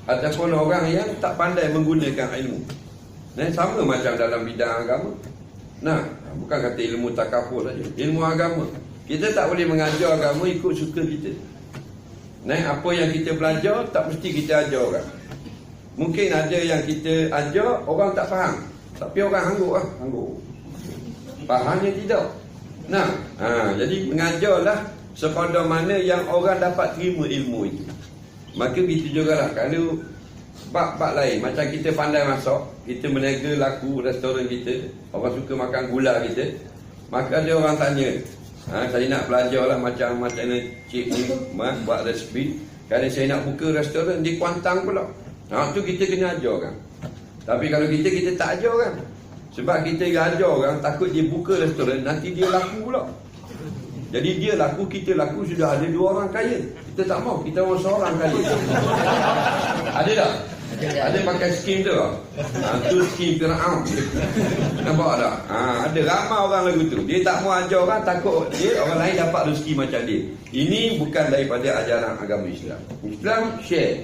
ataupun orang yang tak pandai menggunakan ilmu. Sama macam dalam bidang agama. Bukan kata ilmu takafur saja, ilmu agama. Kita tak boleh mengajar agama ikut suka kita. Apa yang kita belajar tak mesti kita ajar orang. Mungkin ada yang kita ajar orang tak faham, tapi orang hangguk. Fahamnya tidak. Jadi mengajarlah sekadar mana yang orang dapat terima ilmu itu. Maka begitu juga lah kalau bab-bab lain. Macam kita pandai masak, kita meniaga laku restoran kita, orang suka makan gula kita, maka ada orang tanya, saya nak belajar lah macam mana cik ni buat resipi. Kalau saya nak buka restoran di Kuantan pula, tu kita kena ajar kan. Tapi kalau kita tak ajar kan. Sebab kita ajar orang, takut dia buka restoran, nanti dia laku pula. Jadi dia laku, kita laku, sudah ada 2 orang kaya. Kita tak mau, kita mau seorang kaya. Ada tak? Ada pakai skim tu. Tu skim Fir'aun. Nampak tak? Ada ramai orang lagu tu. Dia tak mau ajar orang, takut dia orang lain dapat rezeki macam dia. Ini bukan daripada ajaran agama Islam. Islam share.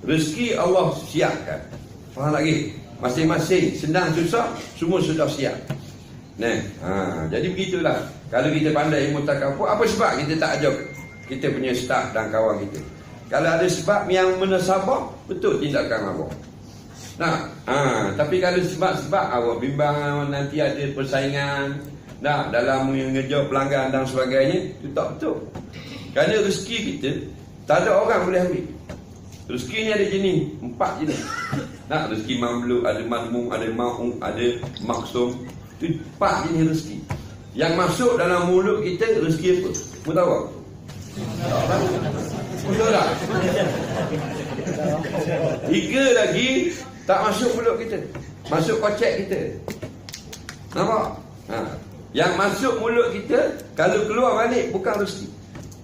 Rezeki Allah siapkan. Faham lagi? Masing-masing senang susah, semua sudah siap. Jadi begitulah. Kalau kita pandai ilmu takafur, apa sebab kita tak ajar kita punya staf dan kawan kita? Kalau ada sebab yang menasabah, betul tindakan awak. Tapi kalau sebab-sebab awak bimbang nanti ada persaingan dalam mengejar pelanggan dan sebagainya, itu tak betul. Kerana rezeki kita tak ada orang boleh ambil. Rezeki ni ada jenis, 4 jenis. Rezeki mamluk, ada madmum, ada ma'um, ada maksum. Itu 4 jenis rezeki. Yang masuk dalam mulut kita rezeki apa? Kamu tahu tak? Betul tak? 3 lagi tak masuk mulut kita, masuk kocek kita. Nampak? Yang masuk mulut kita, kalau keluar balik bukan rezeki.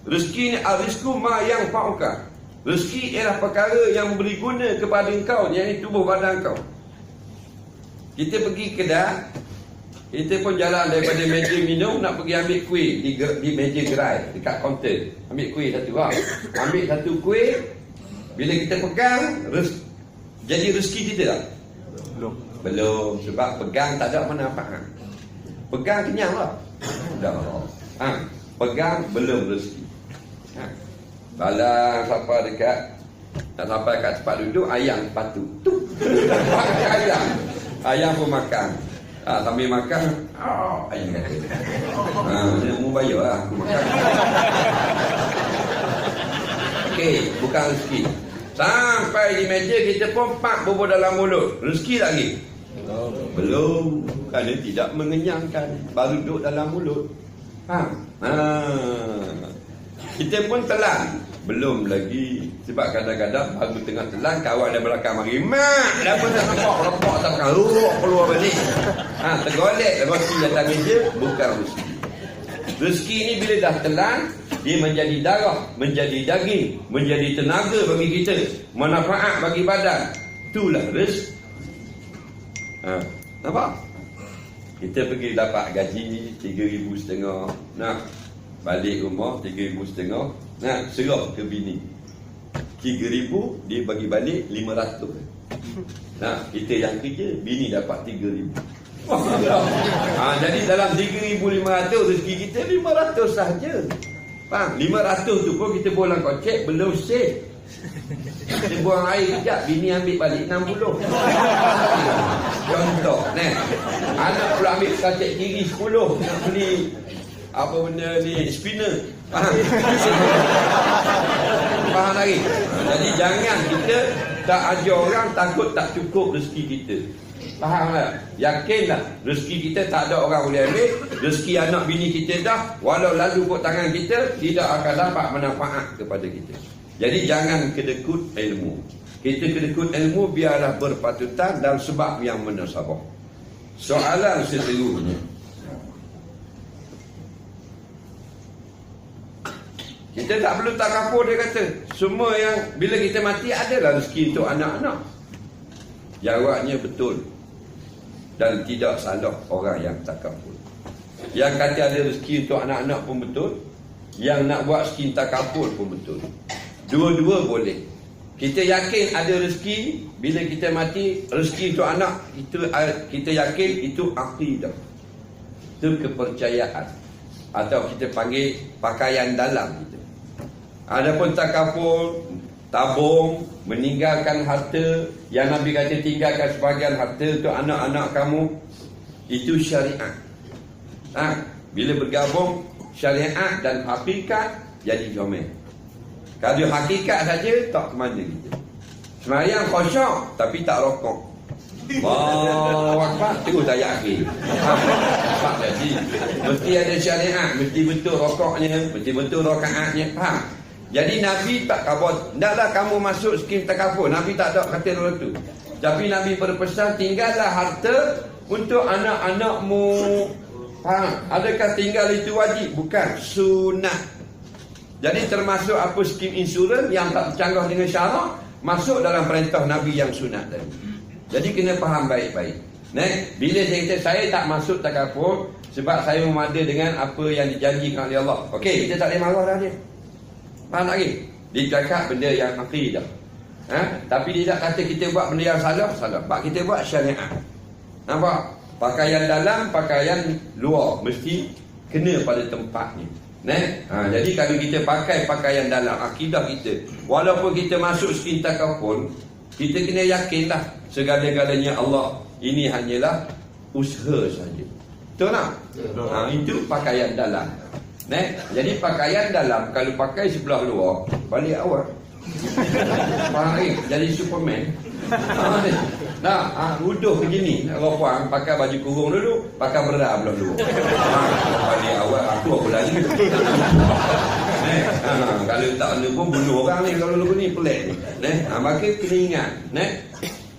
Rezeki ni ar-rizqu ma yang fa'uka. Rezeki ialah perkara yang memberi guna kepada engkau, yang ini tubuh badan engkau. Kita pergi kedai, kita pun jalan daripada meja minum nak pergi ambil kuih di meja gerai dekat kaunter. Ambil kuih satu ambil satu kuih. Bila kita pegang, jadi rezeki kita tak? Belum. Sebab pegang tak ada manfaat. Pegang kenyang lah. Pegang belum rezeki. Balang sampai dekat, tak sampai kat tempat duduk, ayam patu. Makan ayam pun makan. Sambil makan, ayam kata, dia mau bayar lah aku makan. Okey, bukan rezeki. Sampai di meja kita pun pak bubur dalam mulut. Rezeki lagi? Belum. Kerana tidak mengenyangkan, baru duduk dalam mulut. Kita pun telan, belum lagi. Sebab kadang-kadang baru tengah telan, kawan dari belakang mari, mak, dah pun tak nampak tak makan, keluar balik. Tergolek roti atas meja, bukan rezeki. Rezeki ni bila dah telan, dia menjadi darah, menjadi daging, menjadi tenaga bagi kita, manfaat bagi badan. Itulah rezeki. Nampak? Kita pergi dapat gaji 3,500. Balik rumah 3,500. Serah ke bini 3,000, dia bagi balik 500. Kita yang kerja, bini dapat 3,000. Jadi dalam 3,500 rezeki kita 500 sahaja. Faham? 500 tu pun kita bolang kocek, belum save. Kita buang air kejap, bini ambil balik 60. Contoh anak pula ambil kocek kiri 10, nak beli apa benda ni, spinner. Faham lagi? Jadi jangan kita tak ajar orang, takut tak cukup rezeki kita. Faham tak? Yakinlah rezeki kita tak ada orang boleh ambil. Rezeki anak bini kita dah, walau lalu kot tangan kita, tidak akan dapat manfaat kepada kita. Jadi jangan kedekut ilmu. Kita kedekut ilmu biarlah berpatutan dan sebab yang menasabah. Soalan seterusnya, kita tak perlu takafur, dia kata. Semua yang bila kita mati adalah rezeki untuk anak-anak. Jawabnya betul. Dan tidak salah orang yang takafur. Yang kata ada rezeki untuk anak-anak pun betul. Yang nak buat skim takafur pun betul. Dua-dua boleh. Kita yakin ada rezeki. Bila kita mati, rezeki untuk anak itu, kita yakin itu akidah, itu kepercayaan, atau kita panggil pakaian dalam kita. Adapun takaful, tabung, meninggalkan harta, yang Nabi kata tinggalkan sebahagian harta untuk anak-anak kamu, itu syariat. Bila bergabung syariat dan hakikat, jadi jomel. Kalau hakikat saja, tak ke mana kita. Semayang khusyuk tapi tak rokok. Allahu Akbar, terus tak yakin. Tak jadi. Mesti ada syariat, mesti betul rokoknya, mesti betul rakaatnya. Faham? Jadi Nabi tak kabur. Taklah kamu masuk skim takaful. Nabi tak ada kata orang tu. Tapi Nabi berpesan, tinggallah harta untuk anak-anakmu. Faham? Adakah tinggal itu wajib? Bukan, sunnah. Jadi termasuk apa skim insurans yang tak bercanggah dengan syarak, masuk dalam perintah Nabi yang sunat tadi. Jadi kena faham baik-baik. Bila saya kata saya tak masuk takaful sebab saya memada dengan apa yang dijanjikan oleh Allah. Okey, kita tak boleh marah dah dia. Faham lagi? Dia cakap benda yang akidah. Tapi dia tak kata kita buat benda yang salah. Sebab kita buat syariat. Nampak? Pakaian dalam, pakaian luar mesti kena pada tempatnya. Jadi kalau kita pakai pakaian dalam akidah kita, walaupun kita masuk skin takaful, kita kena yakinlah segala-galanya Allah. Ini hanyalah usaha saja. Betul tak? Itu pakaian dalam. Jadi pakaian dalam kalau pakai sebelah luar, balik awal. Faham? Jadi Superman. Uduh begini. Orang pakai baju kurung dulu, pakai berat belah luar. Balik awal aku apa lagi. Kalau tak ada pun bunuh orang ni. Kalau lupa ni pelik ni. Maka kena ingat.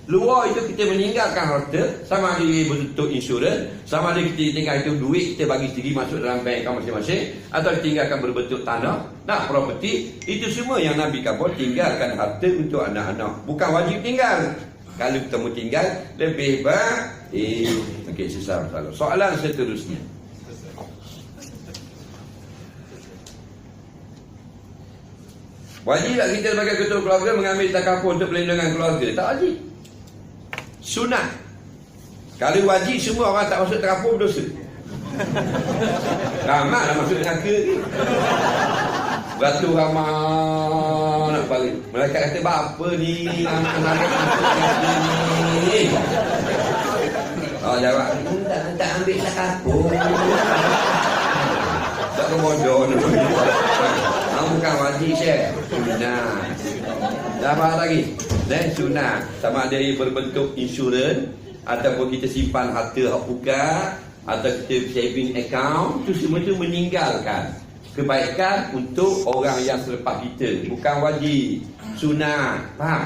Luar itu kita meninggalkan harta, sama ada bentuk insurans, sama ada kita tinggal itu duit kita bagi sendiri masuk dalam bank kamu masing-masing, atau tinggalkan berbentuk tanah, property. Itu semua yang Nabi kabur, tinggalkan harta untuk anak-anak. Bukan wajib tinggal. Kalau kamu tinggal, lebih baik. Okey, sesama salah. Soalan seterusnya. Wajib tak kita sebagai ketua keluarga mengambil takaful untuk perlindungan keluarga? Tak wajib. Sunat. Kalau wajib semua orang tak masuk takaful berdosa. Ramai lah masuk neraka ni. Beratus ramai nak balik. Mereka kata apa ni anak-anak ni. Jawab tak ambil takaful. Tak bodoh ni. Bukan wajib saya. Sunat. Apa lagi? Sunat. Sama ada ia berbentuk insurans, ataupun kita simpan harta buka, atau kita saving account. Itu semua itu meninggalkan kebaikan untuk orang yang selepas kita. Bukan wajib. Sunat. Faham?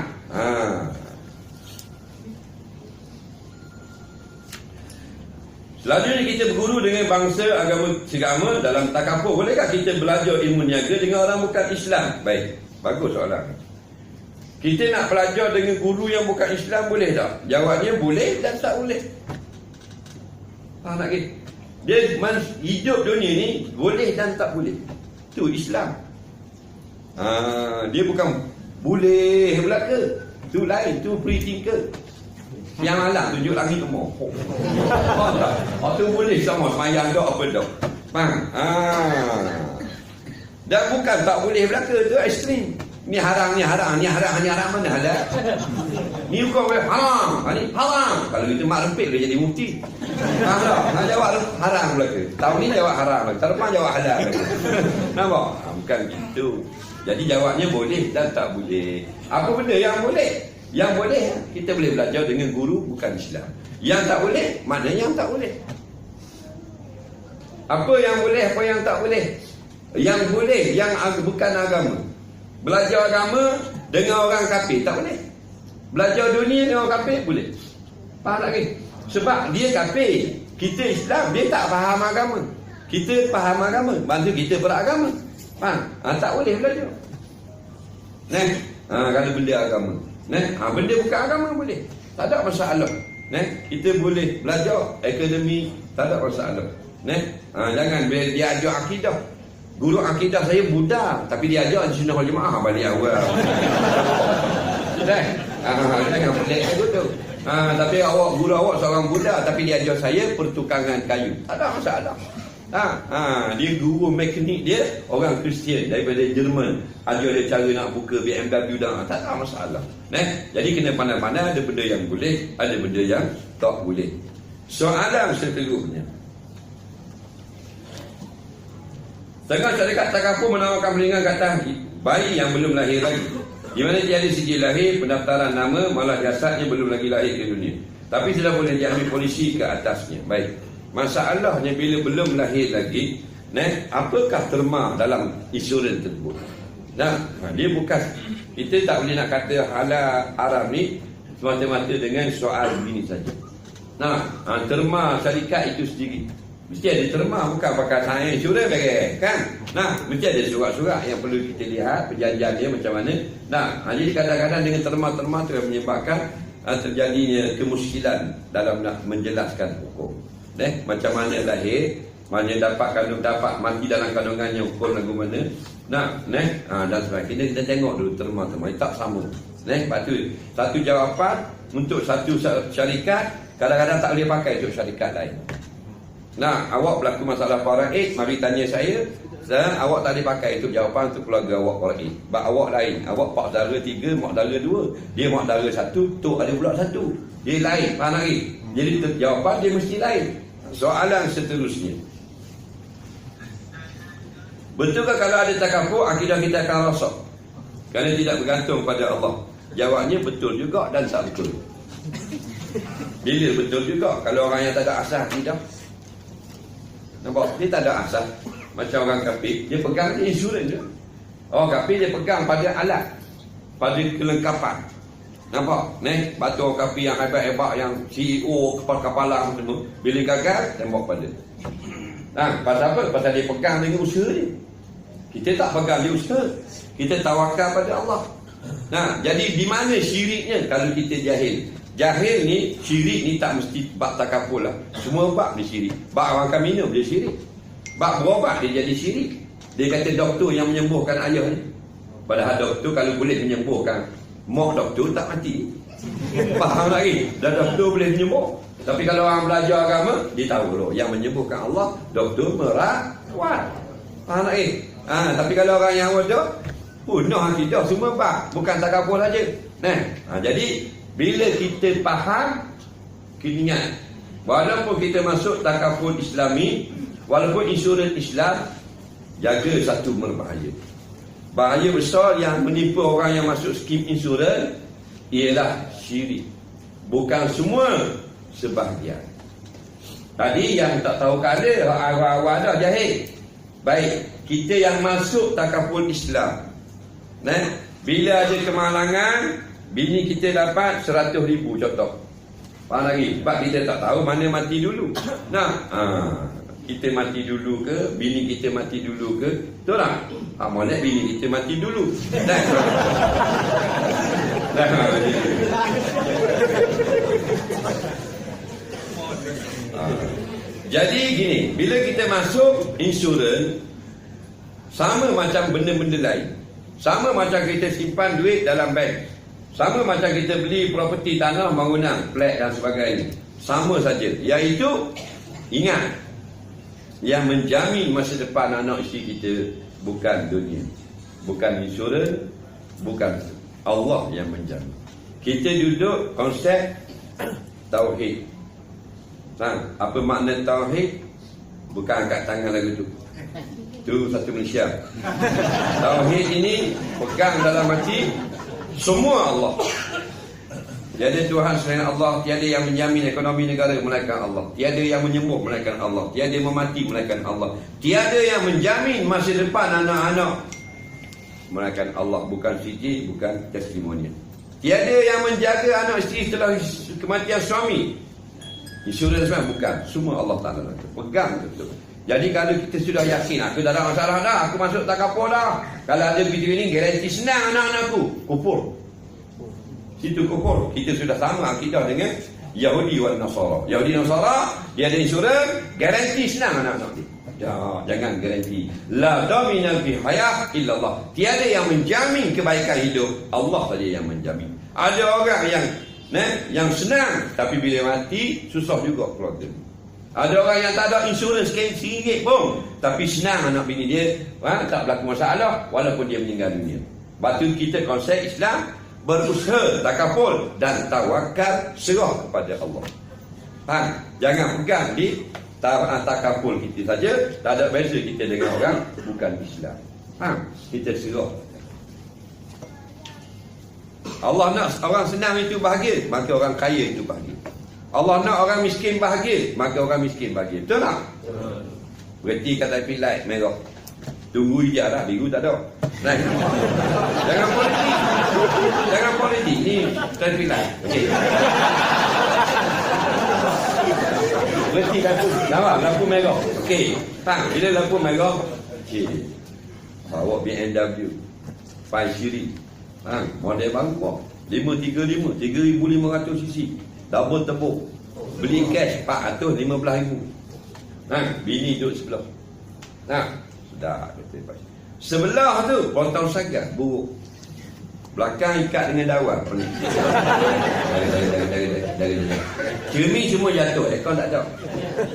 Selanjutnya kita berguru dengan bangsa agama segama dalam takaful. Bolehkah kita belajar ilmu niaga dengan orang bukan Islam? Baik, bagus soalan. Kita nak belajar dengan guru yang bukan Islam, boleh tak? Jawabnya boleh dan tak boleh. Faham tak? Dia hidup dunia ni boleh dan tak boleh. Itu Islam. Dia bukan boleh belaka. Itu lain, itu free thinker. Yang malam tunjuk langit semua. Faham tak? Itu boleh sama semayang dok apa dok. Faham? Dan bukan tak boleh belaka, itu ekstrim. Ni haram, ni haram, ni haram, ni haram, mana halal? Ni bukan boleh haram, ni haram. Kalau kita mak rempit dia jadi mufti. Faham tak? Nak jawab haram belaka. Tahun ni jawab haram, tahun depan jawab halal. Nampak? Bukan gitu. Jadi jawabnya boleh dan tak boleh. Apa benda yang boleh? Yang boleh kita boleh belajar dengan guru bukan Islam. Yang tak boleh, mana yang tak boleh? Apa yang boleh, apa yang tak boleh? Yang boleh, yang bukan agama. Belajar agama dengan orang kafir tak boleh. Belajar dunia dengan orang kafir boleh. Faham tak ke? Sebab dia kafir, kita Islam, dia tak faham agama. Kita faham agama, bantu kita beragama. Faham? Tak boleh belajar. Kalau benda agama. Benda bukan agama boleh. Tak ada masalah. Kita boleh belajar akademi, tak ada masalah. Jangan bila dia ajar akidah. Guru akidah saya Buddha, tapi dia ajar sunnah wal jamaah balik awal. Jangan pelik begitu. Tapi guru awak seorang Buddha, tapi dia ajar saya pertukangan kayu. Tak ada masalah. Dia guru mekanik dia orang Kristian daripada Jerman, ajar dia cara nak buka BMW dah, tak ada masalah. Jadi kena pandai-pandai, ada benda yang boleh, ada benda yang tak boleh. Soalan seterusnya, tengah syarikat takaful menawarkan perlindungan kata bayi yang belum lahir lagi, di mana tiada sijil lahir, pendaftaran nama, malah jasadnya belum lagi lahir ke dunia, tapi sudah boleh diambil polisi ke atasnya. Baik, masalahnya bila belum lahir lagi, apakah terma dalam insurans tersebut? Dia bukan, kita tak boleh nak kata halal haram ni semata-mata dengan soal begini saja. Terma syarikat itu sendiri mesti ada terma, bukan pakai sains insurans kan? Mesti ada surat-surat yang perlu kita lihat perjanjian dia macam mana. Jadi kadang-kadang dengan terma-terma tu yang menyebabkan terjadinya kemuskilan dalam nak menjelaskan hukum. Macam mana lahir, mana dapat mati dalam kandungannya, hukum lagu mana. Dan sebagainya kita tengok dulu terma-terma tak sama. Lepas tu satu jawapan untuk satu syarikat kadang-kadang tak boleh pakai untuk syarikat lain. Awak berlaku masalah faraid, mari tanya saya, awak tak boleh pakai untuk jawapan untuk keluarga awak faraid. Sebab awak lain, awak pak saudara 3, mak saudara 2, dia mak saudara 1, tok ada pula 1. Dia lain, faham lagi? Jadi jawapan dia mesti lain. Soalan seterusnya, betulkah kalau ada takaful akidah kita akan rosak kerana tidak bergantung pada Allah? Jawabnya betul juga dan tak betul. Bila betul juga kalau orang yang tak ada asas akidah, nampak? Dia tak ada asas. Macam orang kafir, dia pegang dia insurans je. Orang kafir dia pegang pada alat, pada kelengkapan. Nampak? Batu orang kafir yang hebat-hebat, yang CEO, kepala-kepala semua, bila gagal, tembak pada. Pasal apa? Pasal dia pegang dengan usaha dia. Kita tak pegang dia usaha, kita tawakal pada Allah. Jadi di mana syiriknya kalau kita jahil? Jahil ni, syirik ni tak mesti bab takaful lah. Semua bab dia syirik. Bab orang akan minum dia syirik. Bab berobat dia jadi syirik. Dia kata doktor yang menyembuhkan ayah ni. Padahal doktor kalau boleh menyembuhkan mak doktor tak mati. Faham lagi? Dan doktor boleh menyembuh. Tapi kalau orang belajar agama, dia tahu loh yang menyembuhkan Allah, doktor merawat. Faham lagi? Tapi kalau orang yang wadah, punah akidah semua bab, bukan takaful saja. Jadi bila kita faham, kita ingat, walaupun kita masuk takaful Islami, walaupun insurans Islam, jaga satu berbahaya. Bahaya besar yang menimpa orang yang masuk skim insurans ialah syirik. Bukan semua, sebahagian. Tadi yang tak tahu kada, awal-awal dah jahil. Baik, kita yang masuk takaful Islam, bila ada kemalangan, bini kita dapat 100,000 contoh. Faham lagi? Sebab kita tak tahu mana mati dulu. Kita mati dulu ke, bini kita mati dulu ke? Betul tak? Mana bini kita mati dulu. Jadi gini, bila kita masuk insurans, sama macam benda-benda lain. Sama macam kita simpan duit dalam bank, sama macam kita beli properti tanah, bangunan, flat dan sebagainya. Sama saja. Iaitu, ingat, yang menjamin masa depan anak isteri kita bukan dunia, bukan insurans, bukan Allah yang menjamin. Kita duduk konsep tauhid. Apa makna tauhid? Bukan angkat tangan lagu tu. Itu satu Malaysia. Tauhid ini pegang dalam hati, semua Allah. Tiada Tuhan selain Allah, tiada yang menjamin ekonomi negara melainkan Allah, tiada yang menyembuh melainkan Allah, tiada memati melainkan Allah, tiada yang menjamin masa depan anak-anak melainkan Allah. Bukan siji, bukan testimonial. Tiada yang menjaga anak isteri setelah kematian suami. Insurans bukan, semua Allah Ta'ala pegang betul. Jadi kalau kita sudah yakin, aku tak ada masalah dah, aku masuk takaful dah, kalau ada video ini garanti senang anak-anakku, kufur. Situ kufur. Kita sudah sama akidah dengan Yahudi dan Nasara. Yahudi dan Nasara, dia ada insurans, garanti senang anak-anak dia. Jangan garanti. La daminal fi hayah illallah. Tiada yang menjamin kebaikan hidup, Allah saja yang menjamin. Ada orang yang senang, tapi bila mati susah juga keluarga. Ada orang yang tak ada insurans RM1 pun, tapi senang anak bini dia, tak berlaku masalah walaupun dia meninggal dunia. Batu kita konsep Islam, berusaha, takaful dan tawakal, serah kepada Allah. Jangan pegang di takaful kita saja, tak ada beza kita dengan orang bukan Islam. Kita serah. Allah nak orang senang itu bahagia, maka orang kaya itu bahagia. Allah nak orang miskin bahagia, maka orang miskin bahagia. Betul tak? Berhenti kata pilih merah. Tunggu hijau lah, biru tak ada. Right. Jangan politik. Jangan politik. Ni traffic light. Okey. Berhenti lampu. Nampak? Lampu merah. Okey. Bila lampu merah. Okey. Bawa BMW 5 Series. Model baru. 535. 3,500cc. Double turbo. Beli cash 415,000. Bini duduk sebelah. Sudah kata. Sebelah tu potong sagar buruk. Belakang ikat dengan dawan. Dari. Cermin semua jatuh, aircon tak ada.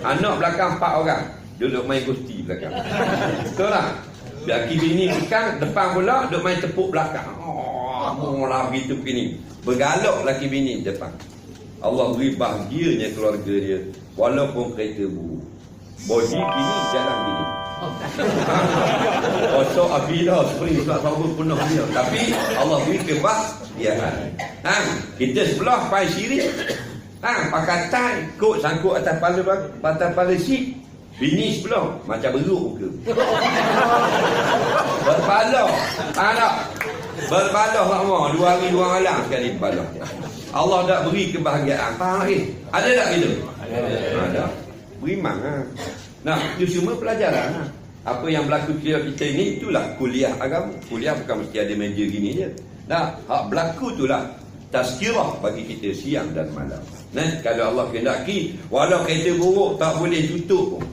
Anak belakang 4 orang duduk main gusti belakang. Betul tak? Laki bini belakang, depan pula duduk main tepuk belakang. Mula begitu begini. Bergalak laki bini depan. Allah beri bahagianya keluarga dia walaupun kereta buruk. Body bini jalan bini. Kosok apilah spring sebab sahabat penuh dia. Tapi Allah beri kebahagiaan. Kita sebelah 5 Series. Pakai tie, kot sangkut atas kepala seat. Bini sebelah macam beruk muka. Berbalah. Berbalah lama 2 hari 2 malam sekali berbalah. Allah dah beri kebahagiaan. Faham lagi? Ada tak gitu? Ada. Beriman. Nah, itu semua pelajaran. Apa yang berlaku kita ini, itulah kuliah agama. Kuliah bukan mesti ada meja gini je. Nah, hak berlaku itulah tazkirah bagi kita siang dan malam. Kalau Allah kehendaki, walau kereta buruk tak boleh tutup pun.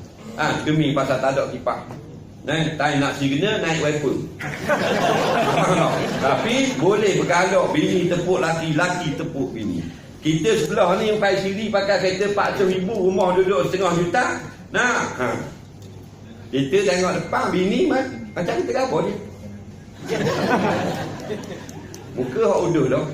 Demi pasal tak ada kipas. Tak nak signal, naik wiper. Tapi boleh bergalak, bini tepuk laki, laki tepuk bini. Kita sebelah ni 5 Series pakai kereta 400,000, rumah duduk setengah juta. Kita tengok depan bini macam kita apa dia. Muka hak uduh dah.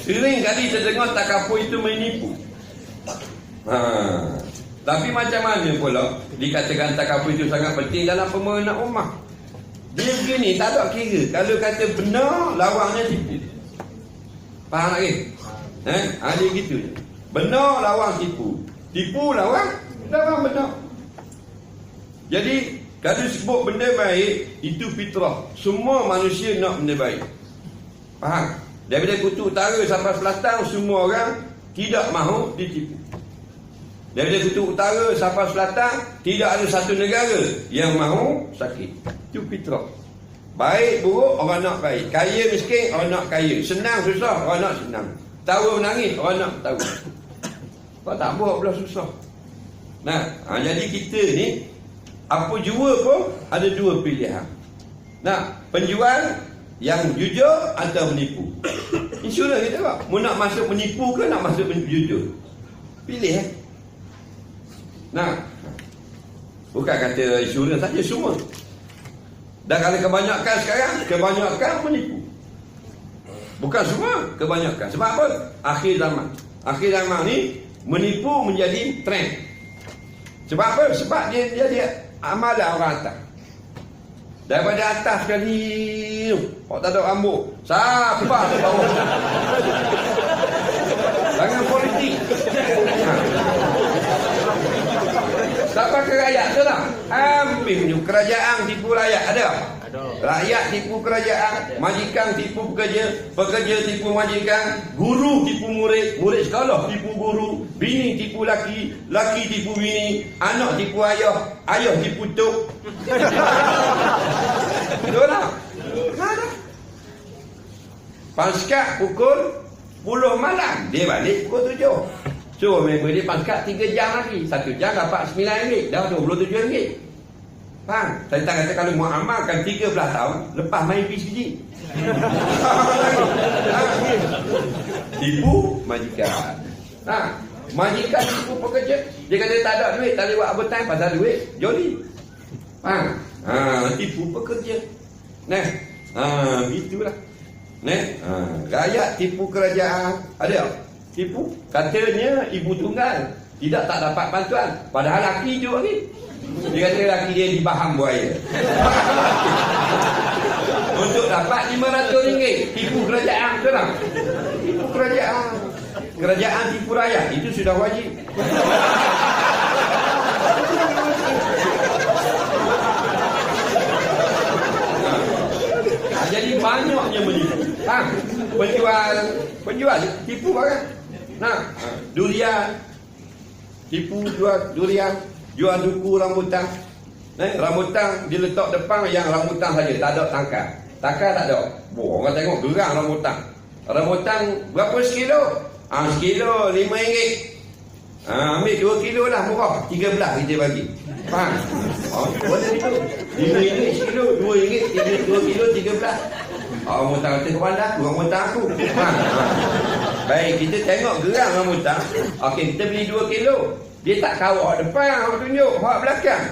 Sering kali kita dengar takaful itu menipu. Tapi macam mana pula dikatakan takaful itu sangat penting dalam pembangunan rumah. Dia begini, tak ada kira. Kalau kata benar, lawangnya tipu. Faham lagi? Dia gitu je. Benar, lawang tipu. Tipu, lawang benar. Jadi, kalau sebut benda baik, itu fitrah. Semua manusia nak benda baik. Faham? Daripada kutub utara sampai selatan, semua orang tidak mahu ditipu. Daripada kutub utara sampai selatan, tidak ada satu negara yang mahu sakit. Itu fitrah. Baik buruk, orang nak baik. Kaya miskin, orang nak kaya. Senang susah, orang nak senang. Tawa menangis, orang nak tawa. Kau tak buat pula susah. Jadi kita ni, apa jua pun ada 2 pilihan. Penjual yang jujur atau menipu. Insurans kita tak? Mau nak masuk menipu ke nak masuk jujur? Pilih. Bukan kata insurans saja, semua. Dan kalau kebanyakan sekarang, kebanyakan menipu. Bukan semua, kebanyakan. Sebab apa? Akhir zaman. Akhir zaman ni menipu menjadi trend. Sebab apa? Sebab dia amalan orang atas. Daripada atas sekali, tak ada rambut. Siapa tu bawah? Jangan politik. Siapa ke rakyat tu lah? Hampir kerajaan tipu rakyat ada. Rakyat tipu kerajaan, majikan tipu pekerja, pekerja tipu majikan, guru tipu murid, murid sekolah tipu guru, bini tipu laki, laki tipu bini, anak tipu ayah, ayah tipu tok. Betul tak? Pasca pukul 10 malam, dia balik pukul 7. So member dia pangkat 3 jam lagi. 1 jam dapat RM9, dah RM27. Faham? Saya tak kata kalau mau amalkan 13 tahun, lepas main PCG. Tipu majikan. Majikan tipu pekerja. Dia kata tak ada duit, tak lewat overtime pasal duit joli. Faham? Tipu pekerja. Itulah. Rakyat tipu kerajaan. Ada tak? Tipu. Katanya ibu tunggal tak dapat bantuan. Padahal laki hidup lagi. Dia kata laki dia di Baham Buaya. Untuk dapat RM500. Tipu kerajaan, betul tak? Tipu kerajaan. Kerajaan tipu rakyat. Itu sudah wajib. Jadi banyaknya menipu. Penjual tipu barang. Durian. Tipu jual durian. Jual duku rambutan. Rambutan diletak depan yang rambutan saja, tak ada tangkai. Tangkai tak ada. Orang tengok gerang rambutan. Rambutan berapa sekilo? Sekilo RM5. Ambil 2 kilo lah, murah. 13 kita bagi. Faham? Boleh itu. RM5 sekilo, RM2, 2 kilo 13. Rambutan kata kepada aku, rambutan aku. Baik, kita tengok gerang rambutan. Okey, kita beli 2 kilo. Dia tak kawak depan, orang tunjuk. Hak belakang.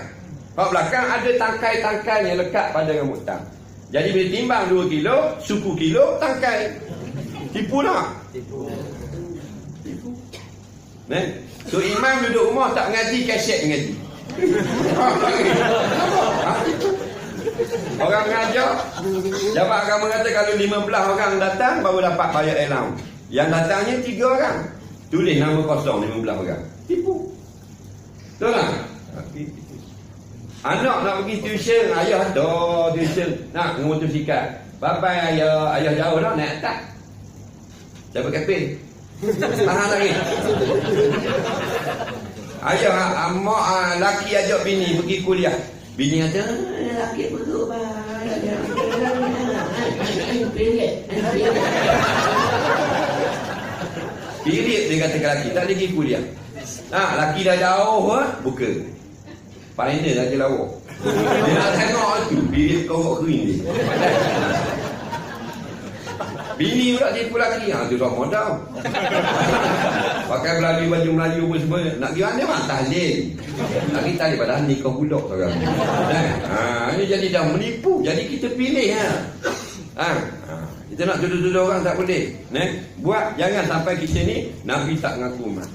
Hak belakang ada tangkai-tangkai yang lekat pada rambutan. Jadi bila timbang 2 kilo, suku kilo, tangkai. Tipu tak? Tipu. So imam duduk rumah tak mengaji, kaset mengaji. Orang mengajar, Jabat Agama kata kalau 15 orang datang baru dapat bayar allowance. Yang datangnya 3 orang. Tulis nama kosong 15 orang. Tipu. Betul tak? Anak nak pergi tuition, ayah ada tuition. Nak motosikal. Bye-bye ayah. Ayah jauh dah naik atas. Dapat kapil. Tahan lagi. Ayah, mak laki ajak bini pergi kuliah. Bini kata, laki perut Period dia kata ke laki, tak lagi kuliah. Laki dah jauh, buka. Final lagi lawak. Dia nak tengok tu, period kau kering dia. Bini pula tipu laki, tu dah modal. Pakai baju Melayu pun semua. Nak pergi mana mak tahlil. Nak pergi tahlil padahal nikah budak sekarang. Ini jadi dah menipu. Jadi kita pilih kita nak tuduh-tuduh orang tak boleh. Buat jangan sampai kita ni Nabi tak ngaku umat.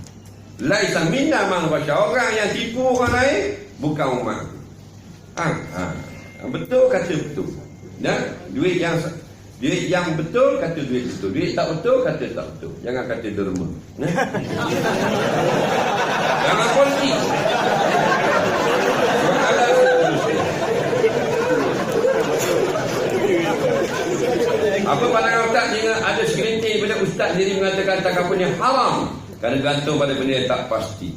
Laisa minna man basya. Orang yang tipu orang lain bukan umat. Betul kata betul. Duit yang betul kata duit betul. Duit tak betul kata tak betul. Jangan kata derma. Jangan politik. Apa pandangan ustaz jika ada segelintir bila ustaz sendiri mengatakan takapan yang haram kerana gantung pada benda yang tak pasti.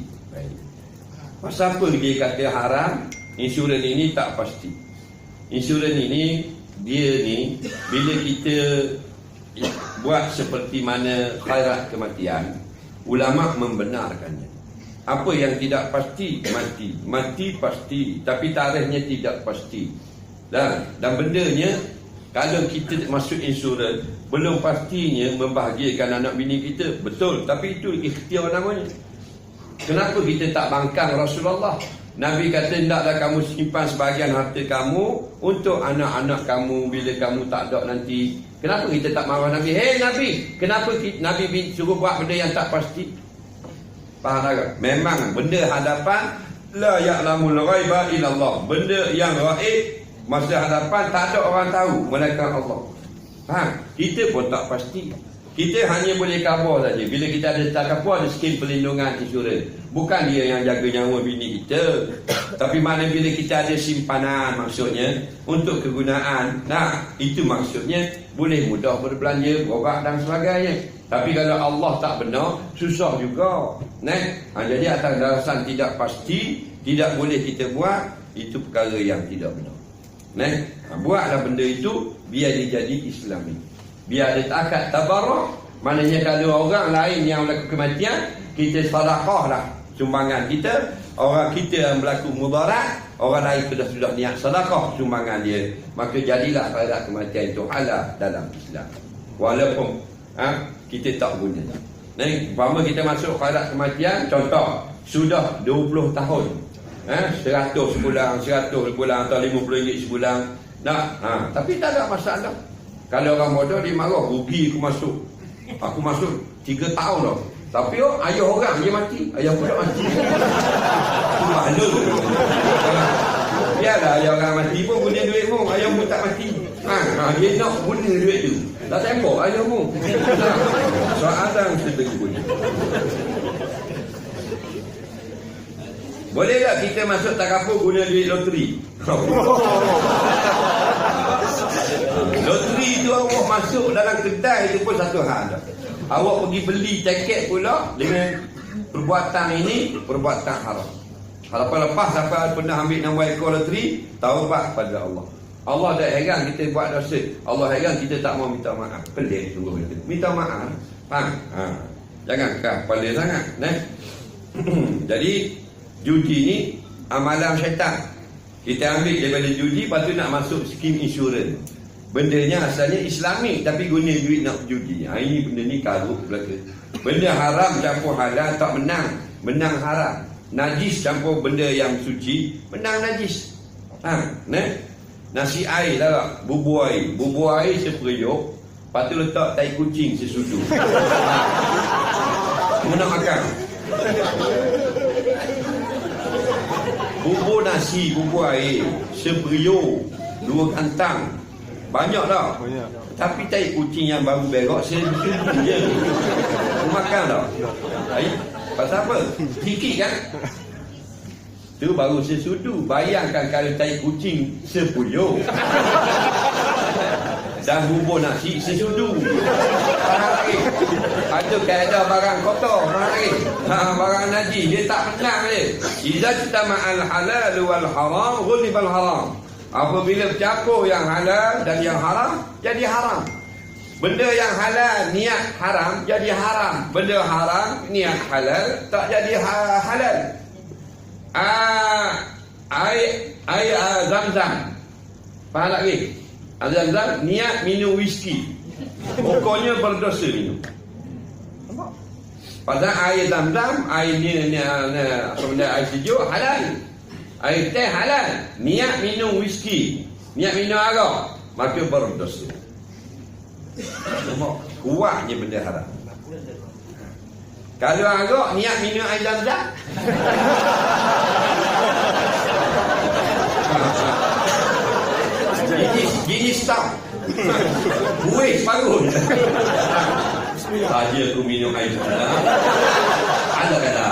Pasal apa dia kata haram? Insurans ini tak pasti. Insurans ini dia ni bila kita buat seperti mana khairat kematian, ulama membenarkannya. Apa yang tidak pasti mati pasti, tapi tarikhnya tidak pasti. Dan bendanya kalau kita masuk insurans belum pastinya membahagiakan anak bini kita, betul, tapi itu ikhtiar namanya. Kenapa kita tak bangkang Rasulullah? Nabi kata, hendaklah kamu simpan sebahagian harta kamu untuk anak-anak kamu bila kamu tak ada nanti. Kenapa kita tak marah Nabi? Hei Nabi, kenapa Nabi suruh buat benda yang tak pasti? Faham tak? Memang benda hadapan la ya'lamul ghaiba illallah. Benda yang gaib masa hadapan tak ada orang tahu melainkan Allah. Faham? Kita pun tak pasti. Kita hanya boleh cover saja. Bila kita ada cover, ada skim perlindungan insurans. Bukan dia yang jaga nyawa bini kita. Tapi mana bila kita ada simpanan, maksudnya untuk kegunaan. Itu maksudnya boleh mudah berbelanja, berobat dan sebagainya. Tapi kalau Allah tak benar, susah juga. Jadi atas dasar tidak pasti, tidak boleh kita buat, itu perkara yang tidak benar. Buatlah benda itu biar dia jadi Islami. Biar ada akad tabarruk, Maknanya kalau orang lain yang berlaku kematian, kita sedekah lah sumbangan kita. Orang kita yang berlaku mudarat, orang lain sudah niat sedekah sumbangan dia, maka jadilah khairat kematian itu halal dalam Islam. Walaupun kita tak guna. Umpama kita masuk khairat kematian, contoh sudah 20 tahun, 100 sebulan, 100 sebulan atau RM50 sebulan nak, tapi tak ada masalah. Kalau orang bodoh dia marah, rugi aku masuk 3 tahun dah. Tapi ayah orang dia mati, ayah pula mati. Malu. Biarlah ayah orang mati pun guna duitmu, ayah pun tak mati. Dia nak guna duit tu. Tak tembok ayahmu. Soalan kita guna. Boleh tak kita masuk takaful guna duit loteri? Loteri tu awak masuk dalam kedai itu pun satu hal. Awak pergi beli tiket pula dengan perbuatan ini, perbuatan haram. Harapan lepas siapa pernah ambil nombor ekor loteri, taubat pada Allah. Allah dah heran kita buat dosa. Allah heran kita tak mau minta maaf. Pelik sungguh kita. Minta maaf. Jangan kepala sangat. Jadi judi ni amalan syaitan. Kita ambil daripada judi, lepas tu nak masuk skim insurans. Bendanya asalnya Islamik, tapi guna duit nak judi. Ini benda ni karut belaka. Benda haram campur halal, tak menang. Menang haram. Najis campur benda yang suci, menang najis. Nasi air lah, bubur air. Bubur air seperiuk, lepas tu letak tai kucing sesudu. Kamu nak makan? Bubur nasi, bubur air seperiuk, 2 kantang. Banyak tak? Banyak. Tapi tai kucing yang baru berok, sesudu je. Kamu makan tak? Pasal apa? Sikit kan? Tu baru sesudu. Bayangkan kalau tai kucing sepuyuk dan bubur nasi sesudu. Faham lagi? Ada kaedah barang kotor. Faham lagi? Barang najis dia tak menang dia. Idza tama'al halal wal haram ghulibal haram. Apabila bercampur yang halal dan yang haram, jadi haram. Benda yang halal niat haram jadi haram. Benda haram niat halal tak jadi halal. Air Zam-Zam. Faham lagi? Zam-Zam niat minum whisky, pokoknya berdosa minum. Padahal air Zam-Zam, air ni apa benda, air sejuk halal. Air teh halal. Niat minum whisky, niat minum arak, maka berdosa. Kuatnya benda haram. Kalau arak niat minum air Zam-Zam, gini stop. Buih separuh. Saja aku minum air Zam-Zam. Ada kata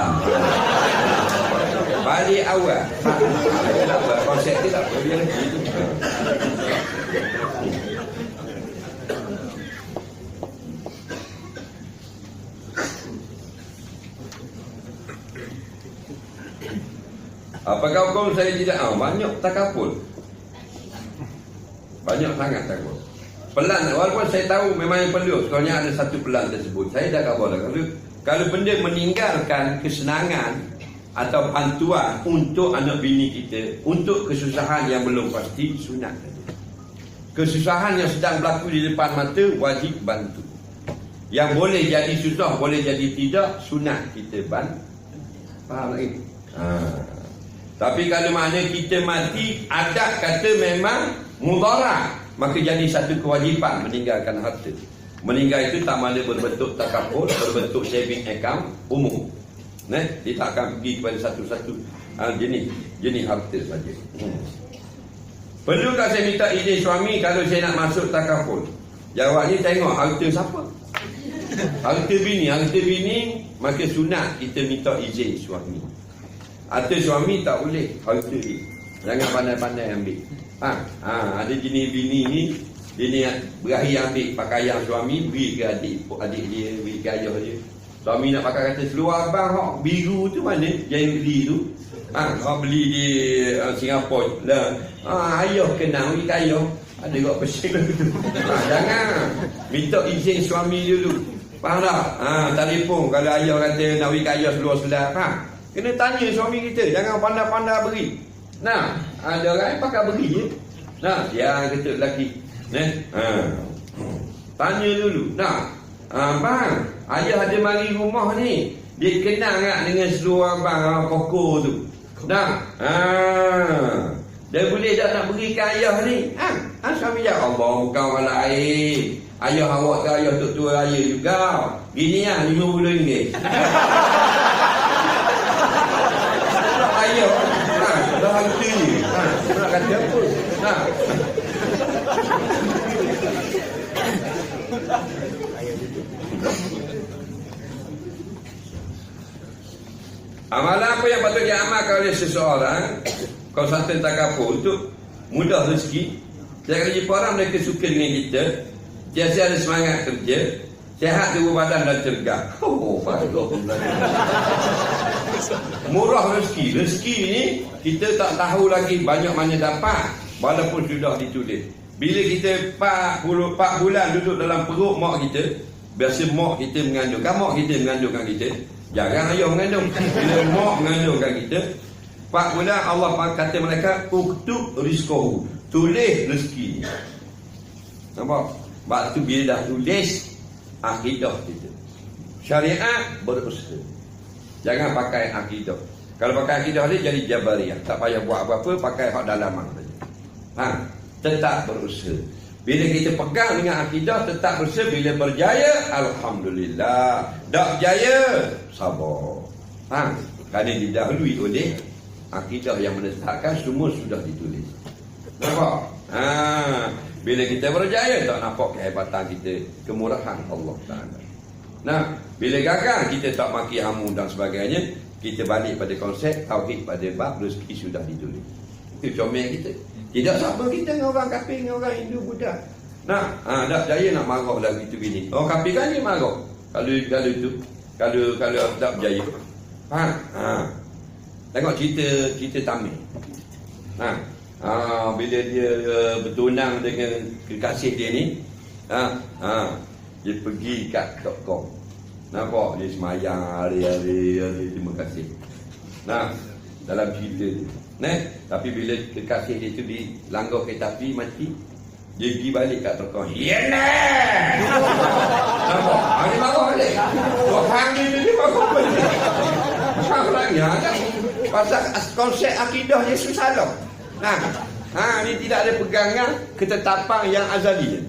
balik awal. Konsep dia tak boleh lagi. Apakah hukum saya tidak? Banyak takaful. Banyak sangat takaful. Pelan, walaupun saya tahu memang yang perlu. Soalnya ada satu pelan tersebut. Saya dah kabur dah. Kalau benda meninggalkan kesenangan atau bantuan untuk anak bini kita, untuk kesusahan yang belum pasti, sunat. Kesusahan yang sedang berlaku di depan mata, wajib bantu. Yang boleh jadi susah, boleh jadi tidak, sunat kita bantu. Faham lagi? Tapi kalau mana kita mati, adat kata memang mudarat, maka jadi satu kewajipan meninggalkan harta. Meninggal itu tak mana berbentuk takaful, berbentuk saving account umum. Dia tak akan pergi kepada satu-satu jenis harta saja. Perlukah saya minta izin suami kalau saya nak masuk takaful? Jawabnya, tengok harta siapa. Harta bini, maka sunat kita minta izin suami. Harta suami tak boleh, harta dia. Jangan pandai-pandai ambil. Ada jenis bini ni, dia ni berakhir ambil pakaian suami, beri ke adik dia, beri ke ayah dia. Suami nak pakai kata seluar abang biru tu mana? Yang beli tu. Beli di Singapura lah. Ayah kenal, beri ke ayah. Ada kot pesing tu. Jangan. Minta izin suami dulu. Faham tak? Telefon kalau ayah kata nak pergi ke ayah seluar selat, kena tanya suami kita, jangan pandai-pandai beri. Nah, ada orang yang pakai beri je. Nah, dia kata lelaki. Tanya dulu. Nah, bang, ayah ada mari rumah ni. Dia kenal tak dengan seluar abang koko tu? Nah, dia boleh tak nak beri ke ayah ni? Suami jawab, Allah bukan orang lain. Ayah awak ke ayah tok tua raya juga. Gini RM50. Ayah, dah harta ni. Nak kata apa? Amalan apa yang patut diamalkan oleh seseorang kalau satu takabur untuk mudah rezeki. Saya kata jumpa orang mereka suka dengan kita, biasa ada semangat kerja, sihat tubuh badan dan cergah. Murah rezeki. Rezeki ni kita tak tahu lagi banyak mana dapat walaupun sudah ditulis. Bila kita 4 bulan duduk dalam perut mak kita, biasa mak kita mengandung. Kan mak kita mengandungkan kita, jangan ayah mengandung. Bila mak mengandungkan kita 4 bulan, Allah kata mereka uktub rizqahu, tulis rezeki. Nampak? Sebab tu bila dah tulis, akidah kita, syariat berusaha. Jangan pakai akidah. Kalau pakai akidah dia jadi jabariyah, tak payah buat apa-apa, pakai hak dalaman saja. Tetap berusaha. Bila kita pegang dengan akidah, tetap berusaha. Bila berjaya, alhamdulillah. Tak berjaya, sabar. Kerana didahului oleh akidah yang menetapkan semua sudah ditulis. Nampak? Bila kita berjaya, tak nampak kehebatan kita, kemurahan Allah Ta'ala. Nah, bila gagal, kita tak maki hamu dan sebagainya, kita balik pada konsep tauhid pada bab rezeki sudah ditulis. Itu comel kita. Tidak sama kita dengan orang kafir, dengan orang Hindu, Buddha. Nah, tak berjaya nak marah lagi tu bini. Orang kafir kan dia marah. Kalau itu, kalau tak berjaya. Tengok cerita Tamil. Bila dia bertunang dengan kekasih dia ni, dia pergi kat Kong. Nampak dia semayang hari-hari terima kasih. Dalam cerita tu. Tapi bila kekasih dia tu dilanggar kereta api mati, dia pergi balik kat Kong. Nampak? Dia marah balik. Tuhan dia marah balik. Masalahnya pasal konsep akidah Yesus salah. Ni tidak ada pegangan ketetapan yang azali.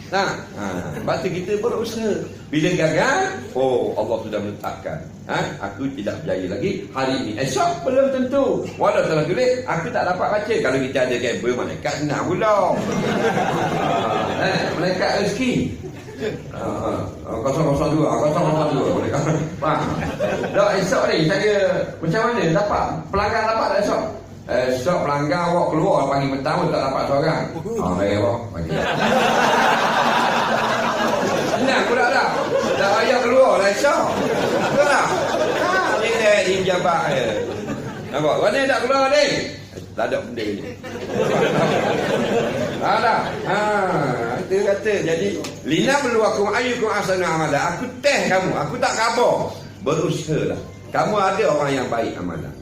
Sebab tu kita berusaha. Bila gagal, Allah sudah menetapkan. Aku tidak berjaya lagi hari ini. Esok belum tentu. Walau telah tulis, aku tak dapat baca. Kalau kita ada gambar, malaikat senang pula. Malaikat rezeki. 002 malaikat. Tak, esok ni saya macam mana dapat? Pelanggan dapat tak esok? Esok pelanggan awak keluar pagi petang tak dapat seorang. Baik awak pagi. Senang pula tak? Tak payah keluar lah esok. Betul tak? Ni dah injabak je. Nampak? Mana tak keluar ni? Tak ada benda ni. Tak. Itu kata. Jadi lina meluakum ayyukum ahsanu amala. Aku teh kamu. Aku tak khabar. Berusaha lah. Kamu ada orang yang baik amalan.